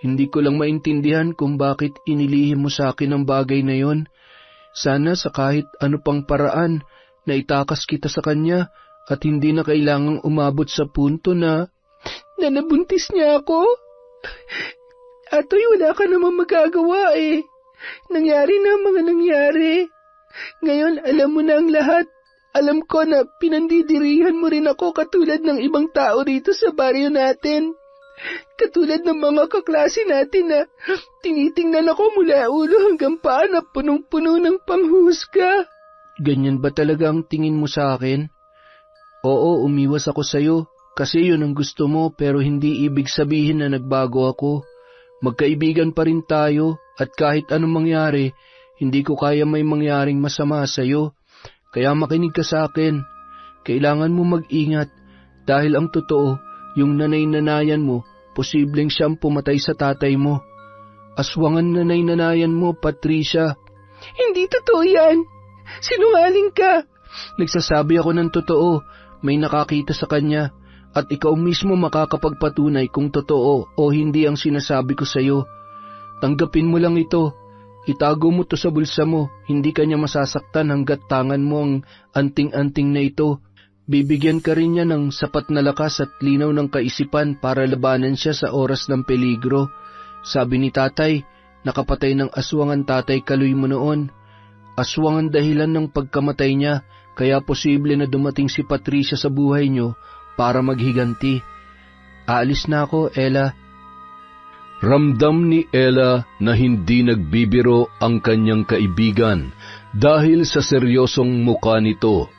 Hindi ko lang maintindihan kung bakit inilihim mo sa akin ang bagay na yon. Sana sa kahit ano pang paraan na itakas kita sa kanya at hindi na kailangang umabot sa punto na nabuntis niya ako. Atoy, wala ka namang magagawa eh. Nangyari na ang mga nangyari. Ngayon, alam mo na ang lahat. Alam ko na pinandidirihan mo rin ako katulad ng ibang tao rito sa baryo natin. Katulad ng mga kaklase natin na tinitingnan ako mula ulo hanggang paa na punong-puno ng panghusga. Ganyan ba talaga ang tingin mo sa akin? Oo, umiwas ako sa'yo kasi yun ang gusto mo pero hindi ibig sabihin na nagbago ako. Magkaibigan pa rin tayo at kahit anong mangyari, hindi ko kaya may mangyaring masama sa'yo. Kaya makinig ka sa akin. Kailangan mo mag-ingat dahil ang totoo, yung nanay-nanayan mo, posibleng siyang pumatay sa tatay mo. Aswangan nanay-nanayan mo, Patricia. Hindi totoo yan. Sinungaling ka. Nagsasabi ako ng totoo. May nakakita sa kanya. At ikaw mismo makakapagpatunay kung totoo o hindi ang sinasabi ko sa'yo. Tanggapin mo lang ito. Itago mo to sa bulsa mo, hindi ka niya masasaktan hanggat tangan mo ang anting-anting na ito. Bibigyan ka rin niya ng sapat na lakas at linaw ng kaisipan para labanan siya sa oras ng peligro. Sabi ni tatay, nakapatay ng aswang ang tatay Kaloy mo noon. Aswang ang dahilan ng pagkamatay niya, kaya posible na dumating si Patricia sa buhay niyo para maghiganti. Aalis na ako, Ella. Ramdam ni Ella na hindi nagbibiro ang kanyang kaibigan dahil sa seryosong mukha nito.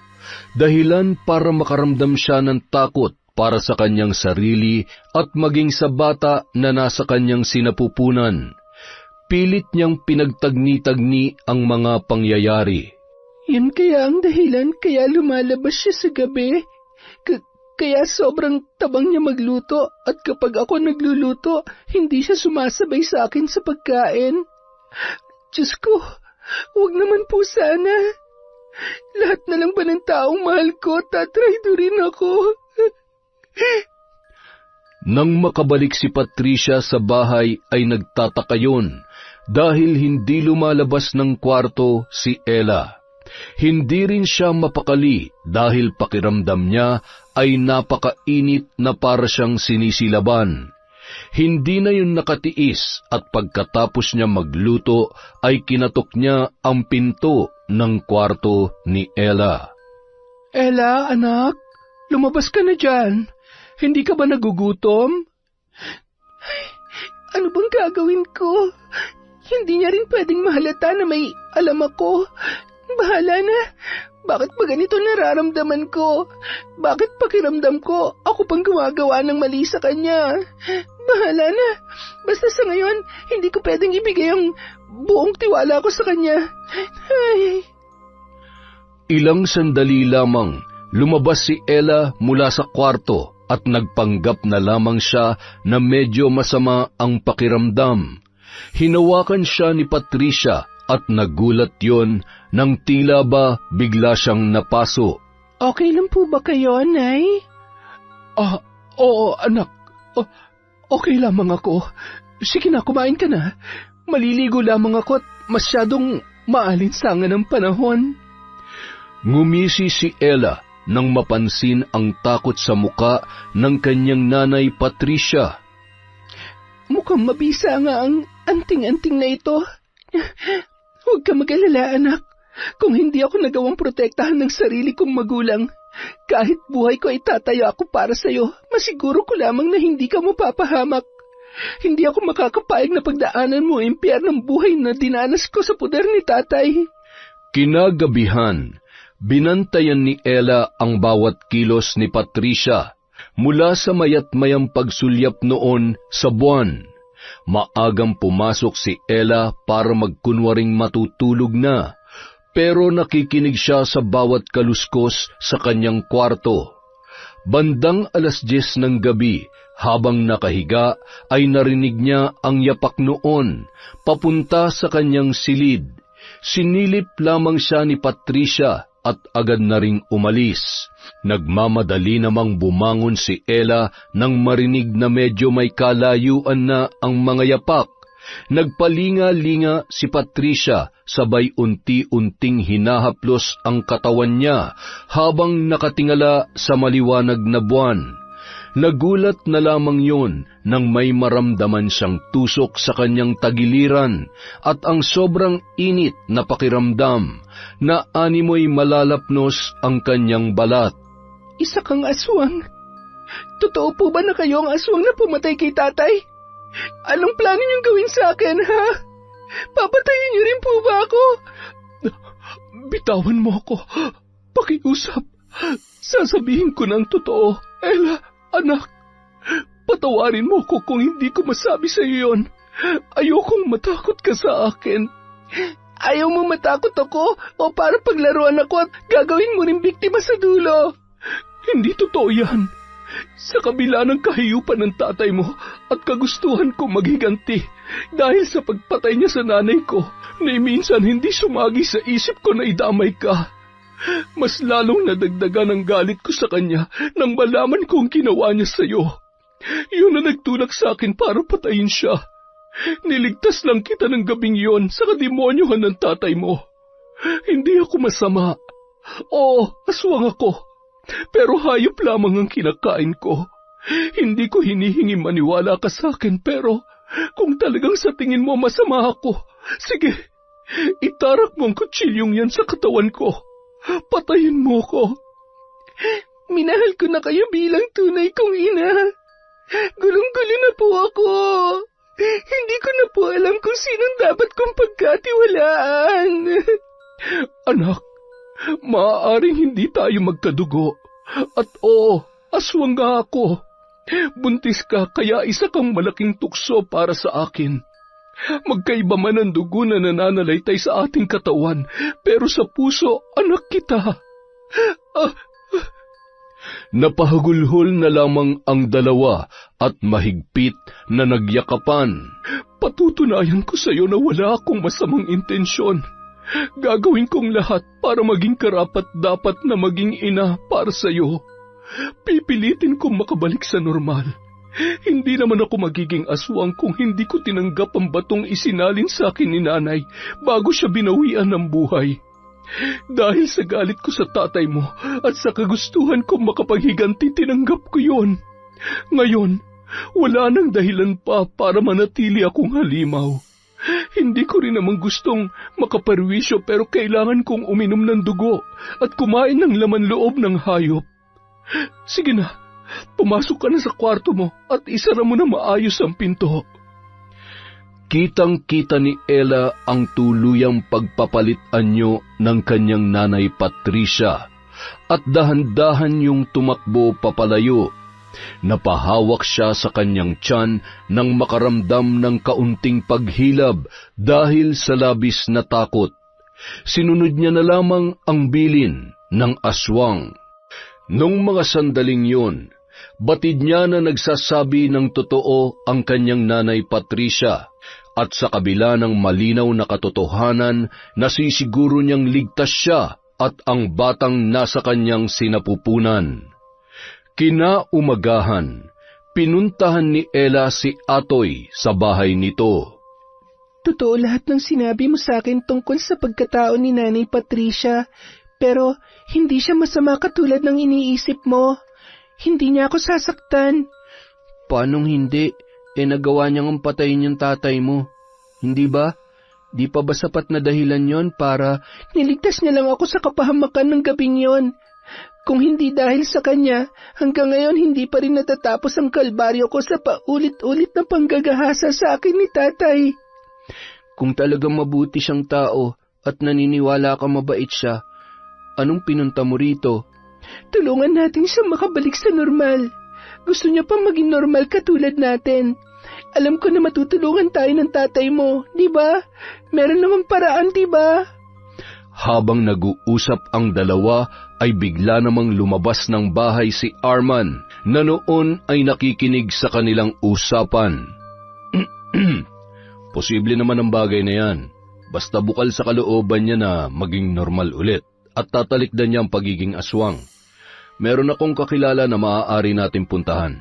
Dahilan para makaramdam siya ng takot para sa kanyang sarili at maging sa bata na nasa kanyang sinapupunan. Pilit niyang pinagtagni-tagni ang mga pangyayari. Yan kaya ang dahilan kaya lumalabas siya sa gabi? Kaya sobrang tabang niya magluto at kapag ako nagluluto, hindi siya sumasabay sa akin sa pagkain. Diyos ko, huwag naman po sana. Lahat na lang ba ng taong mahal ko, tatraidorin ako? Nang makabalik si Patricia sa bahay ay nagtataka yun dahil hindi lumalabas ng kwarto si Ella. Hindi rin siya mapakali dahil pakiramdam niya ay napakainit na para siyang sinisilaban. Hindi na yun nakatiis at pagkatapos niya magluto ay kinatok niya ang pinto ng kwarto ni Ella. Ella, anak, lumabas ka na dyan. Hindi ka ba nagugutom? Ay, ano bang gagawin ko? Hindi niya rin pwedeng mahalata na may alam ako. Bahala na. Bakit ba ganito nararamdaman ko? Bakit pakiramdam ko ako pang gumagawa ng mali sa kanya? Bahala na. Basta sa ngayon, hindi ko pwedeng ibigay ang buong tiwala ko sa kanya. Ay. Ilang sandali lamang, lumabas si Ella mula sa kwarto at nagpanggap na lamang siya na medyo masama ang pakiramdam. Hinawakan siya ni Patricia at nagulat yon nang tila ba bigla siyang napaso. Okay lang po ba kayo, Nay? Oo, anak. Okay lamang ako. Sige na, kumain ka na. Maliligo lamang ako at masyadong maalinsangan ang panahon. Ngumisi si Ella nang mapansin ang takot sa muka ng kanyang nanay Patricia. Mukhang mabisa nga ang anting-anting na ito. Huwag ka mag-alala, anak. Kung hindi ako nagawang protektahan ng sarili kong magulang, kahit buhay ko ay tataya ako para sa'yo, masiguro ko lamang na hindi ka mapapahamak. Hindi ako makakapayag na pagdaanan mo ang impyernong buhay na dinanas ko sa poder ni tatay. Kinagabihan, binantayan ni Ella ang bawat kilos ni Patricia mula sa mayat-mayang pagsulyap noon sa buwan. Maagang pumasok si Ella para magkunwaring matutulog na, pero nakikinig siya sa bawat kaluskos sa kanyang kwarto. Bandang 10:00 ng gabi, habang nakahiga, ay narinig niya ang yapak noon, papunta sa kanyang silid. Sinilip lamang siya ni Patricia at agad na ring umalis. Nagmamadali namang bumangon si Ella nang marinig na medyo may kalayuan na ang mga yapak. Nagpalinga-linga si Patricia, sabay unti-unting hinahaplos ang katawan niya habang nakatingala sa maliwanag na buwan. Nagulat na lamang yun nang may maramdaman siyang tusok sa kanyang tagiliran at ang sobrang init na pakiramdam na animoy malalapnos ang kanyang balat. Isa kang aswang. Totoo po ba na kayo ang aswang na pumatay kay tatay? Anong plano niyong gawin sa akin, ha? Papatayin niyo rin po ba ako? Bitawan mo ako. Pakiusap. Sasabihin ko ng totoo. Ella, anak, patawarin mo ko kung hindi ko masabi sa iyo yun. Ayokong matakot ka sa akin. Ayaw mo matakot ako o para paglaruan ako at gagawin mo rin biktima sa dulo? Hindi totoo yan. Sa kabila ng kahiyupan ng tatay mo at kagustuhan kong maghiganti dahil sa pagpatay niya sa nanay ko, na minsan hindi sumagi sa isip ko na idamay ka. Mas lalong nadagdagan ang galit ko sa kanya nang malaman kong ginawa niya sa'yo. Yun na nagtulak sa akin para patayin siya. Niligtas lang kita ng gabing yon sa kademonyohan ng tatay mo. Hindi ako masama. Oo, aswang ako. Pero hayop lamang ang kinakain ko. Hindi ko hinihingi maniwala ka sa akin, pero kung talagang sa tingin mo masama ako, sige, itarak mo ang kutsilyong yan sa katawan ko. Patayin mo ko. Minahal ko na kayo bilang tunay kong ina. Gulong-gulo na po ako. Hindi ko na po alam kung sinong dapat kong pagkatiwalaan. Anak, maaaring hindi tayo magkadugo. At oo, aswang nga ako. Buntis ka kaya isa kang malaking tukso para sa akin. Magkaiba man ang dugo na nananalaytay sa ating katawan, pero sa puso, anak kita. Napahagulhol na lamang ang dalawa at mahigpit na nagyakapan. Patutunayan ko sa iyo na wala akong masamang intensyon. Gagawin kong lahat para maging karapat-dapat na maging ina para sa iyo. Pipilitin kong makabalik sa normal. Hindi naman ako magiging aswang kung hindi ko tinanggap ang batong isinalin sa akin ni nanay bago siya binawian ng buhay. Dahil sa galit ko sa tatay mo at sa kagustuhan kong makapaghiganti, tinanggap ko yon. Ngayon, Wala nang dahilan pa para manatili akong halimaw. Hindi ko rin naman gustong makaparwisyo pero kailangan kong uminom ng dugo at kumain ng laman loob ng hayop. Sige na, pumasok ka na sa kwarto mo at isara mo na maayos ang pinto. Kitang-kita ni Ella ang tuluyang pagpapalit-anyo ng kanyang nanay Patricia at dahan-dahan yung tumakbo papalayo. Napahawak siya sa kanyang tiyan nang makaramdam ng kaunting paghilab dahil sa labis na takot. Sinunod niya na lamang ang bilin ng aswang. Nung mga sandaling yun, batid niya na nagsasabi ng totoo ang kanyang nanay Patricia. At sa kabila ng malinaw na katotohanan, nasisiguro niyang ligtas siya at ang batang nasa kanyang sinapupunan. Kinaumagahan, pinuntahan ni Ella si Atoy sa bahay nito. Totoo lahat ng sinabi mo sa akin tungkol sa pagkatao ni Nanay Patricia, pero hindi siya masama katulad ng iniisip mo. Hindi niya ako sasaktan. Paanong hindi? Nagawa niyang patayin yung tatay mo. Hindi ba? Di pa ba sapat na dahilan yon para... Niligtas niya lang ako sa kapahamakan ng gabing yon. Kung hindi dahil sa kanya, hanggang ngayon hindi pa rin natatapos ang kalbaryo ko sa paulit-ulit na panggagahasa sa akin ni tatay. Kung talagang mabuti siyang tao at naniniwala ka mabait siya, anong pinunta mo rito? Tulungan natin siya makabalik sa normal. Gusto niya pa maging normal katulad natin. Alam ko na matutulungan tayo ng tatay mo, di ba? Meron namang paraan, di ba? Habang nag-uusap ang dalawa, ay bigla namang lumabas ng bahay si Arman, na noon ay nakikinig sa kanilang usapan. Posible naman ang bagay na yan. Basta bukal sa kalooban niya na maging normal ulit at tatalikdan niya ang pagiging aswang. Meron akong kakilala na maaari natin puntahan.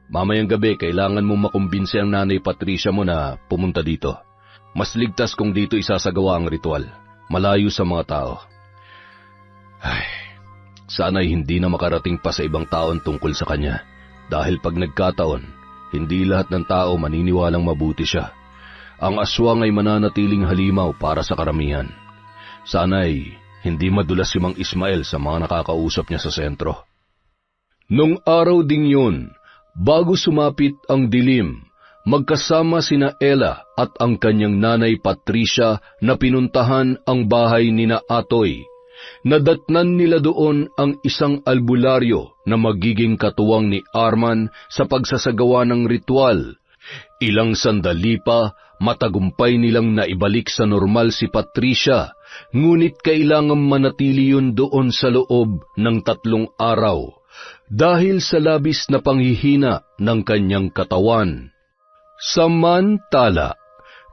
Mamayang gabi, kailangan mong makumbinse ang nanay Patricia mo na pumunta dito. Mas ligtas kung dito isasagawa ang ritual, malayo sa mga tao. Ay, sana'y hindi na makarating pa sa ibang taon tungkol sa kanya. Dahil pag nagkataon, hindi lahat ng tao maniniwalang mabuti siya. Ang aswang ay mananatiling halimaw para sa karamihan. Sana'y hindi madulas si Mang Ismael sa mga nakakausap niya sa sentro. Nung araw ding yun, bago sumapit ang dilim, magkasama sina Ella at ang kanyang nanay Patricia na pinuntahan ang bahay nina Atoy. Nadatnan nila doon ang isang albularyo na magiging katuwang ni Arman sa pagsasagawa ng ritual. Ilang sandali pa, matagumpay nilang naibalik sa normal si Patricia, ngunit kailangang manatili yun doon sa loob ng 3 araw dahil sa labis na panghihina ng kanyang katawan. Samantala,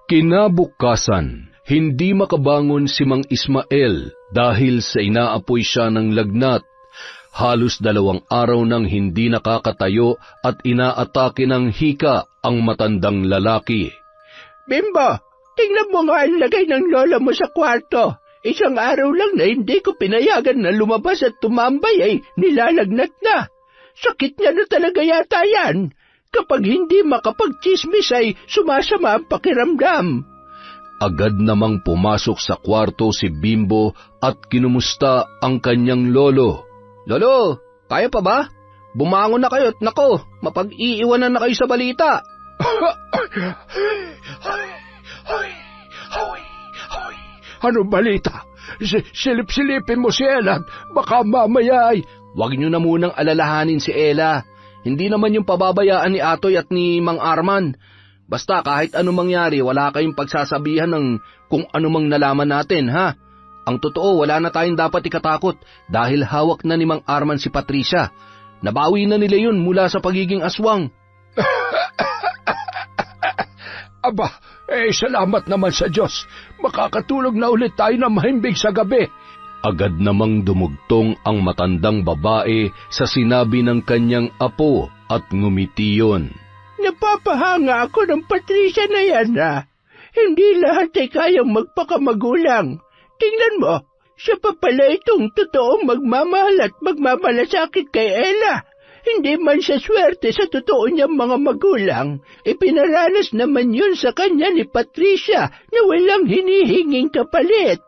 kinabukasan, hindi makabangon si Mang Ismael dahil sa inaapoy siya ng lagnat. Halos 2 araw nang hindi nakakatayo at inaatake ng hika ang matandang lalaki. Bimbo, tingnan mo nga ang lagay ng lola mo sa kwarto. 1 araw lang na hindi ko pinayagan na lumabas at tumambay ay nilalagnat na. Sakit niya na talaga yata yan. Kapag hindi makapagchismis ay sumasama ang pakiramdam. Agad namang pumasok sa kwarto si Bimbo at kinumusta ang kanyang lolo. Lolo, kaya pa ba? Bumangon na kayo at nako, mapag-iiwanan na kayo sa balita. Ano balita? Silip-silipin mo si Ella, baka mamaya ay... Huwag niyo na munang alalahanin si Ella. Hindi naman yung pababayaan ni Atoy at ni Mang Arman. Basta kahit anong mangyari, wala kayong pagsasabihan ng kung anumang nalaman natin, ha? Ang totoo, wala na tayong dapat ikatakot dahil hawak na ni Mang Arman si Patricia. Nabawi na nila yun mula sa pagiging aswang. Aba, salamat naman sa Diyos. Makakatulog na ulit tayo na mahimbing sa gabi. Agad namang dumugtong ang matandang babae sa sinabi ng kanyang apo at ngumiti yun. Napapahanga ako ng Patricia na yan, ha? Hindi lahat ay kayang magpakamagulang. Tingnan mo, siya pa pala itong totoong magmamahal at magmamalasakit kay Ella. hindi man siya swerte sa totoo niyang mga magulang, ipinaranas naman yun sa kanya ni Patricia na walang hinihinging kapalit.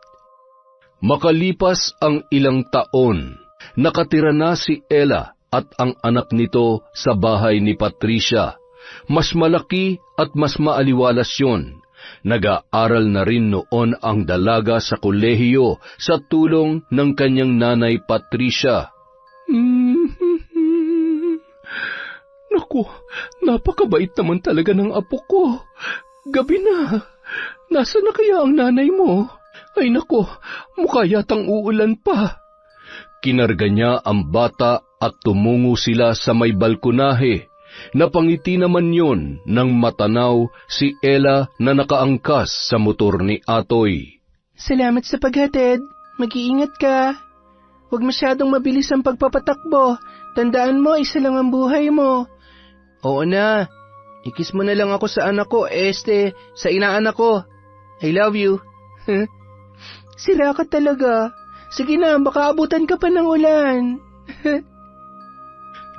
Makalipas ang ilang taon, nakatira na si Ella at ang anak nito sa bahay ni Patricia. Mas malaki at mas maaliwalas yun. Nag-aaral na rin noon ang dalaga sa kolehiyo sa tulong ng kanyang nanay Patricia. Naku, napakabait naman talaga ng apo ko. Gabi na. Nasaan na kaya ang nanay mo? Ay naku, mukha yatang uulan pa. Kinarga niya ang bata at tumungo sila sa may balkonahe. Napangiti naman yon nang matanaw si Ella na nakaangkas sa motor ni Atoy. Salamat sa paghatid. Mag-iingat ka. Huwag masyadong mabilis ang pagpapatakbo. Tandaan mo, isa lang ang buhay mo. Oo na. Ikis mo na lang ako sa anak ko, sa inaanak ko. I love you. Sira ka talaga. Sige na, baka abutan ka pa ng ulan.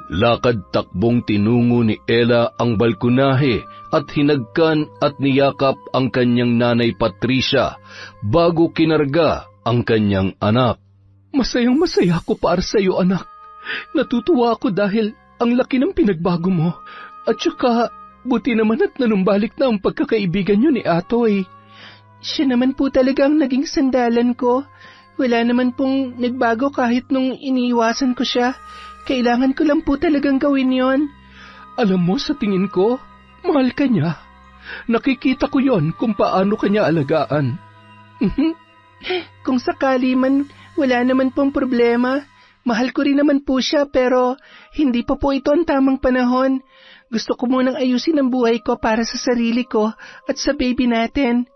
Lakad-takbong tinungo ni Ella ang balkonahe at hinagkan at niyakap ang kanyang nanay Patricia bago kinarga ang kanyang anak. Masayang-masaya ako para sa iyo, anak. Natutuwa ako dahil ang laki ng pinagbago mo. At saka, buti naman at nanumbalik na ang pagkakaibigan niyo ni Atoy. Siya naman po talaga ang naging sandalan ko. Wala naman pong nagbago kahit nung iniiwasan ko siya. Kailangan ko lang po talagang gawin yon. Alam mo, sa tingin ko, mahal ka niya. Nakikita ko yon kung paano kanya alagaan. Kung sakali man, wala naman pong problema. Mahal ko rin naman po siya pero hindi pa po ito ang tamang panahon. Gusto ko munang ayusin ang buhay ko para sa sarili ko at sa baby natin.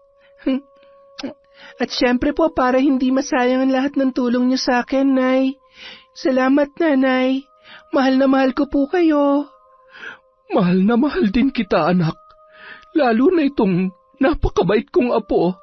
At syempre po para hindi masayang ang lahat ng tulong niyo sa akin, Nay. Salamat, Nanay. Mahal na mahal ko po kayo. Mahal na mahal din kita, anak. Lalo na itong napakabait kong apo.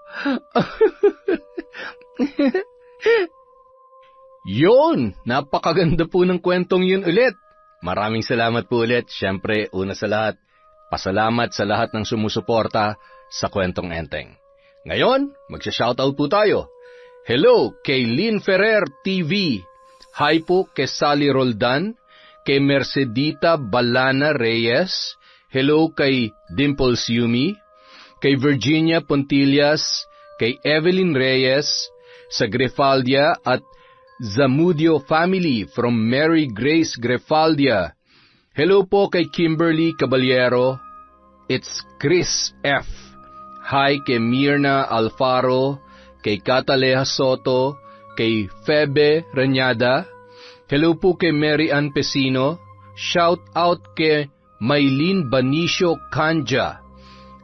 Yun! Napakaganda po ng kwentong yun ulit. Maraming salamat po ulit. Siyempre, una sa lahat, pasalamat sa lahat ng sumusuporta sa Kwentong Enteng. Ngayon, magsha-shoutout po tayo. Hello kay Lynn Ferrer TV. Hi po kay Sally Roldan, kay Mercedita Balana Reyes. Hello kay Dimples Yumi, kay Virginia Pontillas, kay Evelyn Reyes, sa Grefaldia at Zamudio family from Mary Grace Grefaldia. Hello po kay Kimberly Caballero. It's Chris F. Hi kay Mirna Alfaro, kay Cataleja Soto, kay Febe Reñada. Hello po kay Mary Ann Pesino. Shout out kay Maylene Banicio Canja.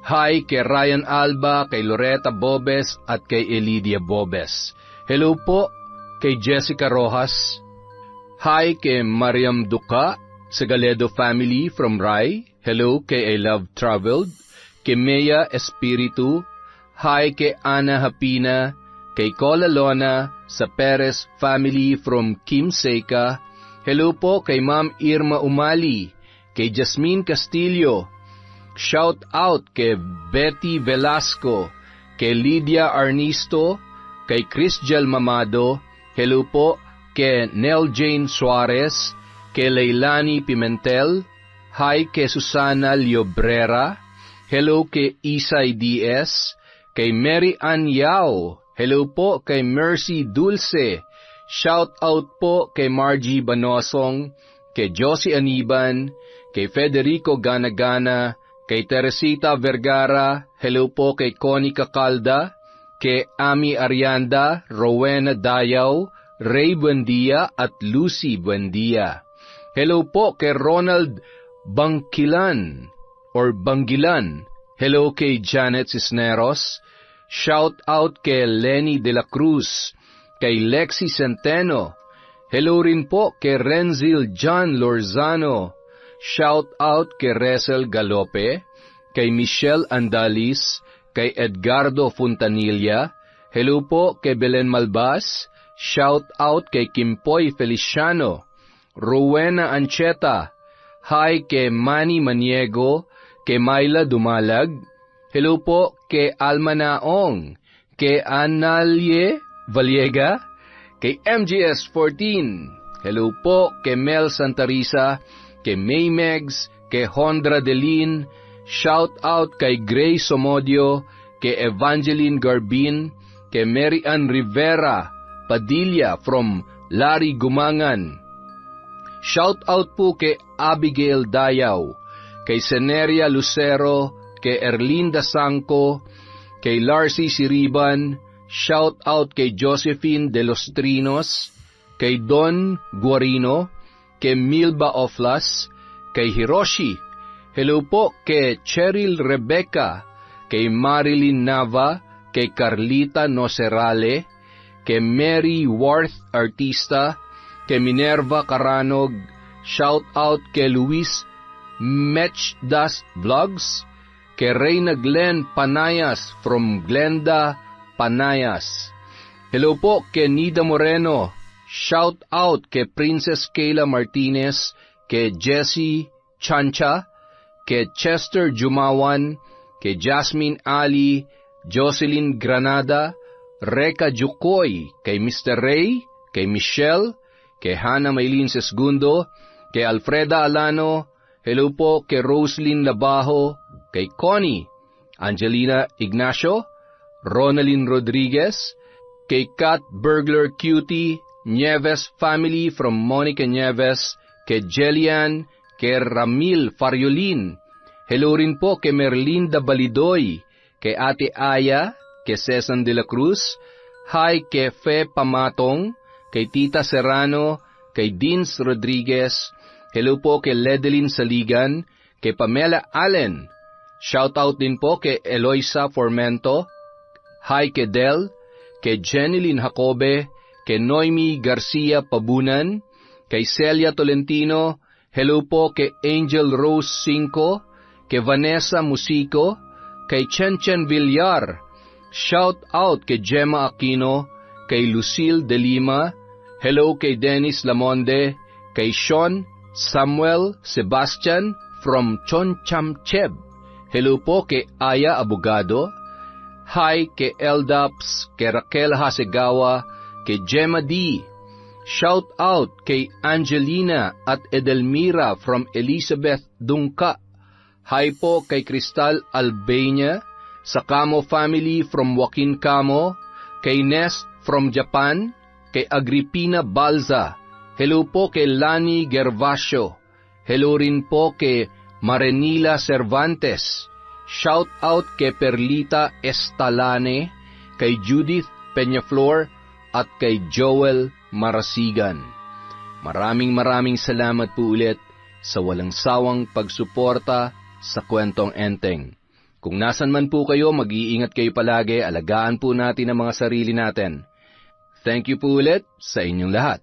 Hi kay Ryan Alba, kay Loretta Bobes at kay Elidia Bobes. Hello po kay Jessica Rojas. Hi kay Mariam Duca sa Galedo family from Rai. Hello kay I Love Traveled. Kay Mea Espiritu. Hi kay Ana Hapina. Kay Cola Lona sa Perez family from Kim Seca. Hello po kay Ma'am Irma Umali. Kay Jasmine Castillo. Shout out kay Betty Velasco. Kay Lydia Arnisto. Kay Chrisjel Mamado. Hello po kay Nel Jane Suarez. Kay Leilani Pimentel. Hi kay Susana Liobrera. Hello kay Isay Diaz. Kay Mary Ann Yao. Hello po kay Mercy Dulce. Shout out po kay Margie Banosong, kay Josie Aniban, kay Federico Ganagana, kay Teresita Vergara. Hello po kay Connie Cacalda, kay Ami Arianda, Rowena Dayaw, Ray Buendia at Lucy Buendia. Hello po kay Ronald Bangkilan or Bangilan. Hello kay Janet Cisneros. Shout out kay Lenny De La Cruz, kay Lexi Centeno. Hello rin po kay Renzil John Lorzano. Shout out kay Resel Galope, kay Michelle Andalis, kay Edgardo Fontanilla. Hello po kay Belen Malbas. Shout out kay Kimpoy Feliciano. Rowena Ancheta. Hi kay Manny Maniego, kay Myla Dumalag. Hello po kay Alma Naong, kay Analie Valiega, kay MGS 14. Hello po kay Mel Santarisa, kay May Megs, kay Hondra Delin. Shout out kay Grace Somodio, kay Evangeline Garbin, kay Mary Ann Rivera Padilla from Larry Gumangan. Shout out po kay Abigail Dayaw, kay Seneria Lucero, kay Erlinda Sangco, kay Larcy Siriban. Shout out kay Josephine De Los Trinos, kay Don Guarino, kay Milba Oflas, kay Hiroshi. Hello po kay Cheryl Rebecca, kay Marilyn Nava, kay Carlita Nocerale, kay Mary Worth Artista, kay Minerva Caranog. Shout out kay Luis Mechdas Vlogs, kay Reyna Glenn Panayas from Glenda Panayas. Hello po kay Nida Moreno. Shout out kay Princess Kayla Martinez, kay Jessie Chancha, kay Chester Jumawan, kay Jasmine Ali, Jocelyn Granada, Reka Jukoy, kay Mr. Ray, kay Michelle, kay Hannah Maylin Sesgundo, kay Alfreda Alano. Hello po kay Roslyn Labajo, kay Connie, Angelina Ignacio, Ronalyn Rodriguez, kay Kat Burglar Cutie, Nieves family from Monica Nieves, kay Jelian, kay Ramil Fariolin. Hello rin po kay Merlinda Balidoy, kay Ate Aya, kay Cesan de la Cruz. Hi kay Fe Pamatong, kay Tita Serrano, kay Dins Rodriguez. Hello po kay Ledeline Saligan, kay Pamela Allen. Shout out din po kay Eloisa Formento. Hi kay Del, kay Jeneline Jacobe, kay Noemi Garcia Pabunan, kay Celia Tolentino. Hello po kay Angel Rose Cinco, kay Vanessa Musico, kay Chen Villar. Shout out kay Gemma Aquino, kay Lucille De Lima. Hello kay Dennis Lamonde, kay Sean Samuel Sebastian from Chonchamcheb. Hello po kay Aya Abogado. Hi kay Eldaps, kay Raquel Hasegawa, kay Gemma D. Shout out kay Angelina at Edelmira from Elizabeth Dungka. Hi po kay Cristal Albania, sa Camo family from Joaquin Camo, kay Nest from Japan, kay Agripina Balza. Hello po kay Lani Gervasio. Hello rin po kay Marenila Cervantes. Shout out kay Perlita Estalane, kay Judith Peñaflor, at kay Joel Marasigan. Maraming salamat po ulit sa walang sawang pagsuporta sa Kwentong Enteng. Kung nasan man po kayo, mag-iingat kayo palagi, alagaan po natin ang mga sarili natin. Thank you po ulit sa inyong lahat.